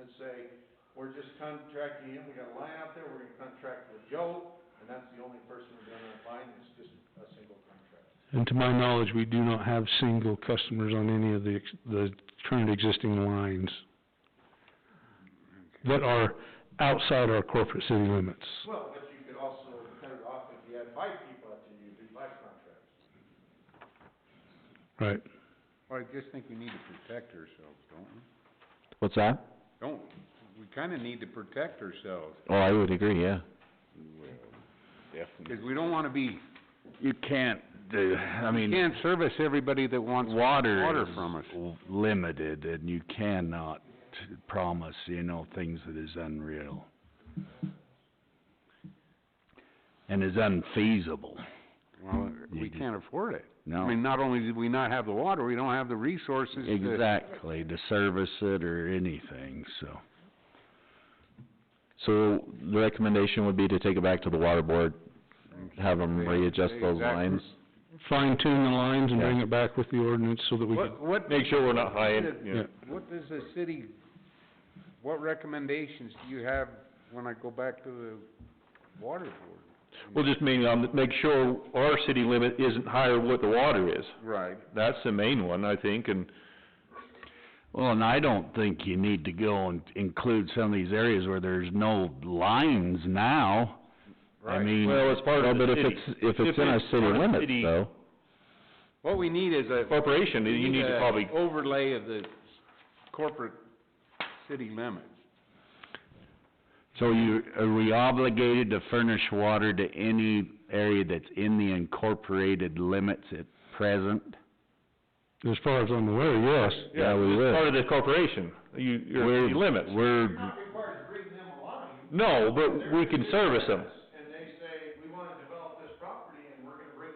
and say, we're just contracting him, we got a line out there, we're gonna contract with Joe, and that's the only person we're gonna find, it's just a single contract. And to my knowledge, we do not have single customers on any of the current existing lines that are outside our corporate city limits. Well, but you could also cut it off if you had 5 people out there, you do 5 contracts. Right. Well, I just think we need to protect ourselves, don't we? What's that? We kinda need to protect ourselves, Oh, I would agree, yeah. because we don't wanna be, You can't, I we mean, can't service everybody that wants water from us. limited, and you cannot promise, things that is unreal. And is unfeasible. Well, we can't afford it. No. I mean, not only do we not have the water, we don't have the resources to... Exactly, to service it or anything, so. So the recommendation would be to take it back to the water board, have them readjust those Exactly. lines. Fine tune the lines and Yeah. bring it back with the ordinance so that we can, What Make sure we're not high in, yeah. What does the city, what recommendations do you have when I go back to the water board? we'll just make sure our city limit isn't higher than what the water is. Right. That's the main one, I think, and Well, and I don't think you need to go and include some of these areas where there's no lines now. I Right. mean, well, it's part Well, of the but city. if it's in our city part of the limits, city though, What we need is a... corporation, we you need to a probably, overlay of the corporate city limits. so are we obligated to furnish water to any area that's in the incorporated limits at present? as far as I'm aware, yes. yeah, we it's would. part of the corporation, your city limits. We're, Not required to bring them a line. No, but we can service them. And they say, we wanna develop this property, and we're gonna bring,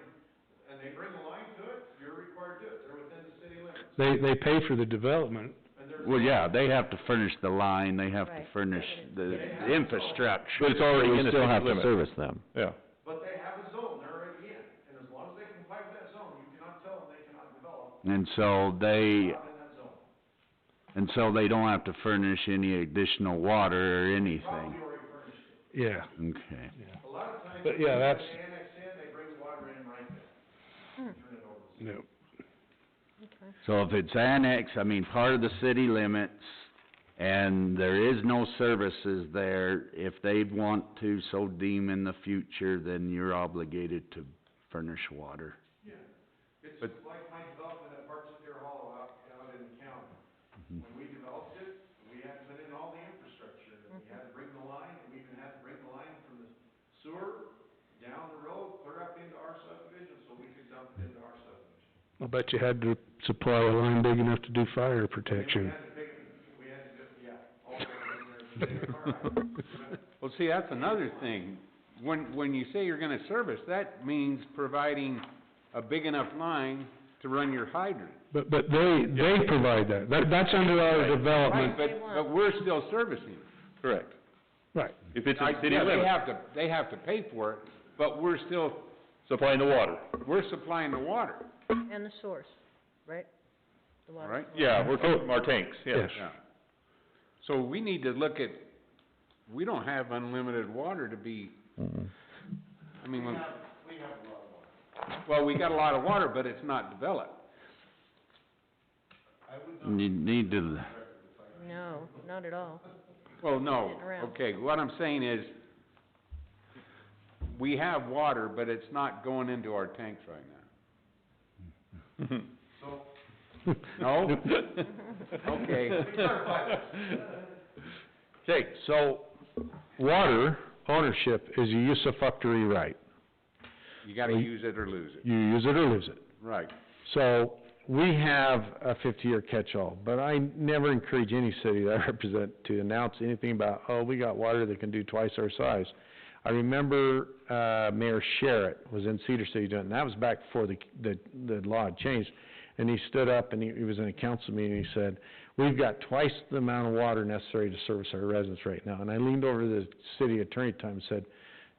and they bring a line to it, you're required to do it, they're within the city limits. They pay for the development. And there's well, yeah, they have to furnish the line, they have to Right. furnish the infrastructure. But it's already We in the still city have to limit. service them. Yeah. But they have a zone, they're already in, and as long as they comply with that zone, you cannot tell them they cannot develop, And so they, not in that zone. and so they don't have to furnish any additional water or anything. Probably already furnished it. Yeah. Okay. A lot of times, But, yeah, when that's- they annex in, they bring the water in right there. Turn it over to the city. No. So if it's annexed, I mean, part of the city limits, and there is no services there, if they want to so deem in the future, then you're obligated to furnish water. Yeah, it's like my development at Parks of Deer Hollow out in the county. When we developed it, we had to put in all the infrastructure, and we had to bring the line, and we even had to bring the line from the sewer down the road, clear up into our subdivision, so we could dump it into our subdivision. I'll bet you had to supply a line big enough to do fire protection. We had to do, yeah, all the way in there. All right. Well, see, that's another thing. when you say you're gonna service, that means providing a big enough line to run your hydrant. But they provide that. That's under our development. Right, but we're still servicing it. Correct. Right. If it's in city Yeah, limits, they have to pay for it, but we're still, supplying the water, we're supplying the water, And the source, right? The water. right? yeah, we're from our tanks, yes. Yes. Yeah. So we need to look at, we don't have unlimited water to be, I mean, We have a lot of water. well, we got a lot of water, but it's not developed. I would not. You need to, No, not at all. Well, no, Getting around. okay, what I'm saying is, we have water, but it's not going into our tanks right now. So, No? Okay. Okay, so water ownership is a usufructory right. You gotta use it or lose it. You use it or lose it. Right. So, we have a 50-year catch-all, but I never encourage any city that I represent to announce anything about, oh, we got water that can do twice our size. I remember, Mayor Sherritt was in Cedar City doing it, and that was back before the law had changed. And he stood up and he was in a council meeting and he said, we've got twice the amount of water necessary to service our residents right now. And I leaned over to the city attorney at the time and said,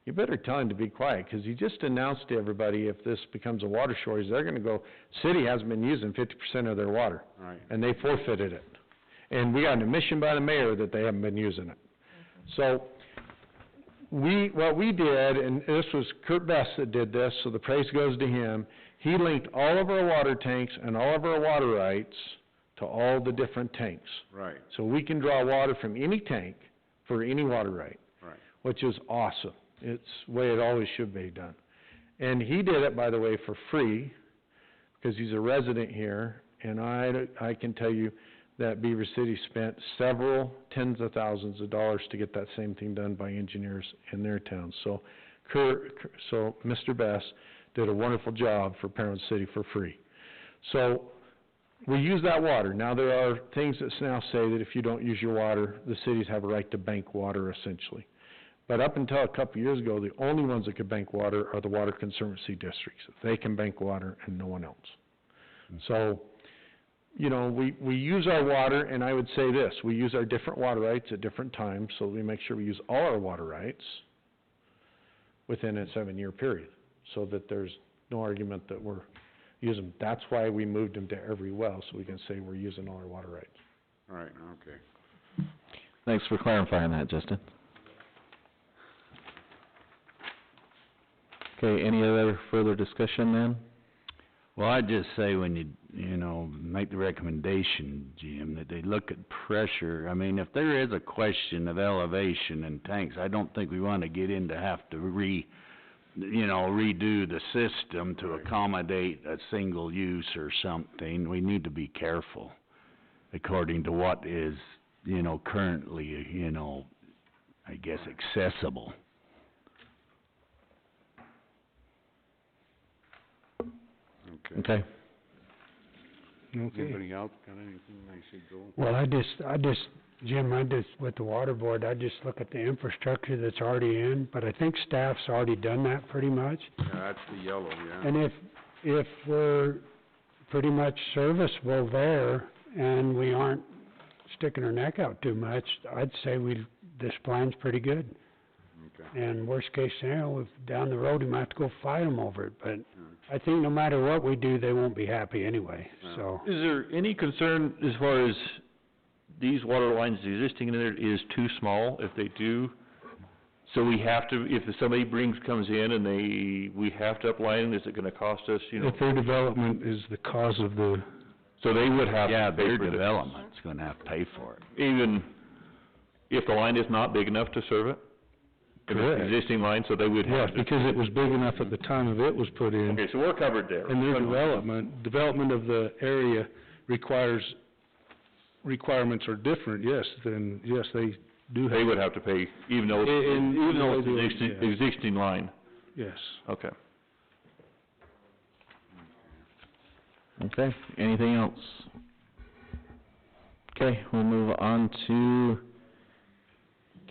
you better tell him to be quiet, because he just announced to everybody if this becomes a water shortage, they're gonna go, city hasn't been using 50% of their water. Right. And they forfeited it. And we got an admission by the mayor that they haven't been using it. So, what we did, and this was Kurt Best that did this, so the praise goes to him, he linked all of our water tanks and all of our water rights to all the different tanks. Right, So we can draw water from any tank for any water right, right. which is awesome. It's the way it always should be done. And he did it, by the way, for free, because he's a resident here, and I can tell you that Beaver City spent several tens of thousands of dollars to get that same thing done by engineers in their town. So Mr. Best did a wonderful job for Parowan City for free. So, we use that water. Now, there are things that now say that if you don't use your water, the cities have a right to bank water, essentially. But up until a couple of years ago, the only ones that could bank water are the water conservancy districts. They can bank water and no one else. So, you know, we use our water, and I would say this, we use our different water rights at different times, so we make sure we use all our water rights within a 7-year period, so that there's no argument that we're using them. That's why we moved them to every well, so we can say we're using all our water rights. Right, okay. thanks for clarifying that, Justin. Okay, any other further discussion then? Well, I'd just say when you know, make the recommendation, Jim, that they look at pressure. I mean, if there is a question of elevation in tanks, I don't think we wanna get in to have to redo the system to accommodate a single use or something. We need to be careful according to what is, currently, I guess accessible. Okay. Okay. Anybody else got anything they should go? Well, Jim, with the water board, I just look at the infrastructure that's already in, but I think staff's already done that pretty much. Yeah, that's the yellow, yeah. And if we're pretty much serviceable there, and we aren't sticking our neck out too much, I'd say this plan's pretty good. Okay. And worst case scenario, if down the road, we might have to go fight them over it, but I think no matter what we do, they won't be happy anyway, so. Is there any concern as far as these water lines existing in there is too small if they do? So we have to, if somebody comes in and we have to upline, is it gonna cost us, If their development is the cause of the, so they would have Yeah, to pay their for this? development's gonna have to pay for it. Even if the line is not big enough to serve it? If it's Correct. an existing line, so they would yes, have to... because it was big enough at the time of it was put in. Okay, so we're covered there. And their development of the area requirements are different, yes, then, yes, they do have. They would have to pay, even though it's an existing line? Yes. Okay. Okay, anything else? Okay, we'll move on to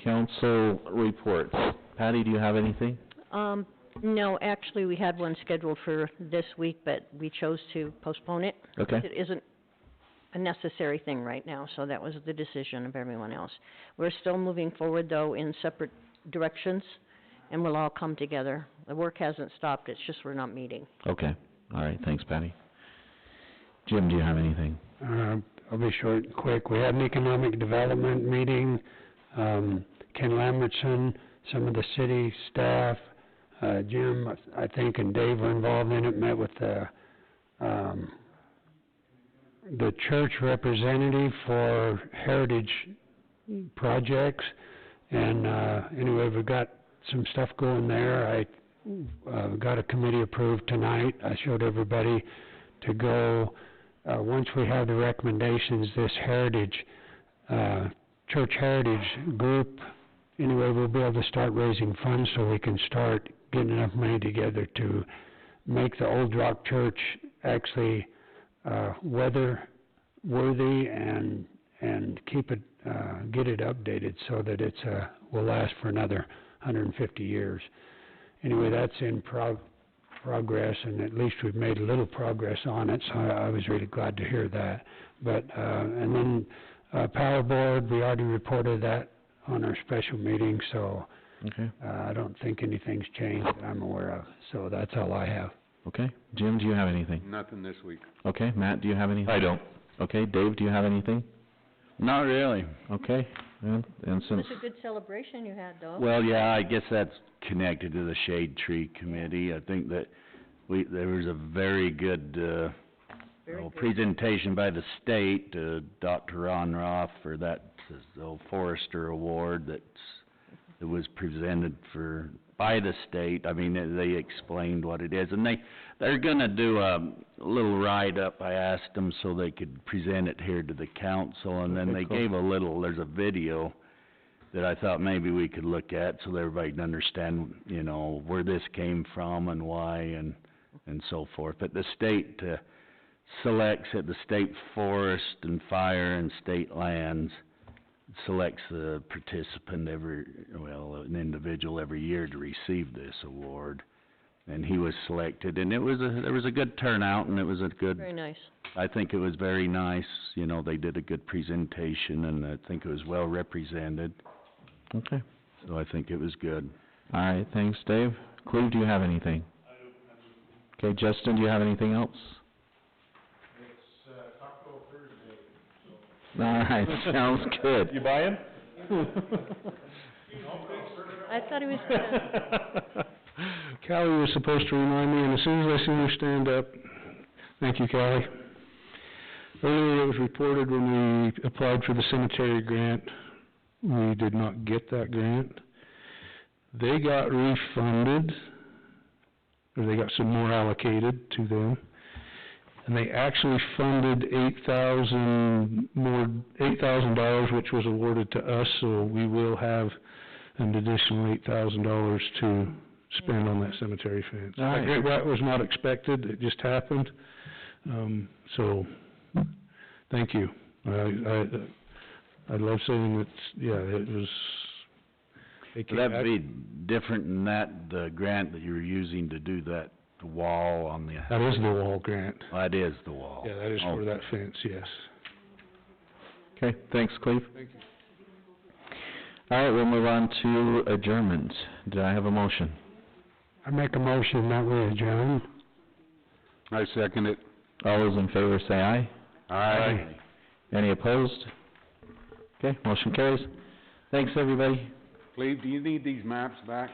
council reports. Patty, do you have anything? No, actually, we had one scheduled for this week, but we chose to postpone it. Okay. It isn't a necessary thing right now, so that was the decision of everyone else. We're still moving forward, though, in separate directions, and we'll all come together. The work hasn't stopped, it's just we're not meeting. Okay, all right, thanks, Patty. Jim, do you have anything? I'll be short and quick. We had an economic development meeting. Ken Lambertson, some of the city staff, Jim, I think, and Dave were involved in it, met with the church representative for heritage projects, and anyway, we've got some stuff going there. I got a committee approved tonight. I showed everybody to go, once we have the recommendations, this heritage, church heritage group, anyway, we'll be able to start raising funds so we can start getting enough money together to make the old rock church actually weather worthy and keep it, get it updated so that it's will last for another 150 years. Anyway, that's in progress, and at least we've made a little progress on it, so I was really glad to hear that. But and then Power Board, we already reported that on our special meeting, so Okay. I don't think anything's changed that I'm aware of. So that's all I have. Okay, Jim, do you have anything? Nothing this week. Okay, Matt, do you have anything? I don't. Okay, Dave, do you have anything? Not really. Okay, and It since, was a good celebration you had, though. Well, yeah, I guess that's connected to the Shade Tree Committee. I think that there was a very good, Very good. presentation by the state, Dr. Ron Roth, for that, the Forester Award that was presented by the state. I mean, they explained what it is, and they're gonna do a little write-up. I asked them so they could present it here to the council, and then they gave there's a video that I thought maybe we could look at so that everybody can understand, where this came from and why and so forth. But the state selects it, the state forest and fire and state lands selects the participant an individual every year to receive this award. And he was selected, and there was a good turnout, and it was a good, Very nice. I think it was very nice. They did a good presentation, and I think it was well represented, okay. so I think it was good. All right, thanks, Dave. Cleve, do you have anything? Okay, Justin, do you have anything else? It's, Taco Thursday, All right, sounds good. You buying? I thought he was gonna, Callie was supposed to remind me, and as soon as I seen her stand up, thank you, Callie. Earlier it was reported when we applied for the cemetery grant, we did not get that grant. They got refunded, or they got some more allocated to them, and they actually funded $8,000, which was awarded to us, so we will have an additional $8,000 to spend on that cemetery fence. All right. That was not expected, it just happened, so, thank you. I love saying it was. So that'd be different than the grant that you were using to do the wall on the... That is the wall grant. That is the wall. Yeah, that is for that fence, yes. Okay, thanks, Cleve. Thank you. All right, we'll move on to adjournment. Do I have a motion? I make a motion that we adjourn. I second it. All those in favor say aye. Aye. Any opposed? Okay, motion carries. Thanks, everybody. Cleve, do you need these maps back?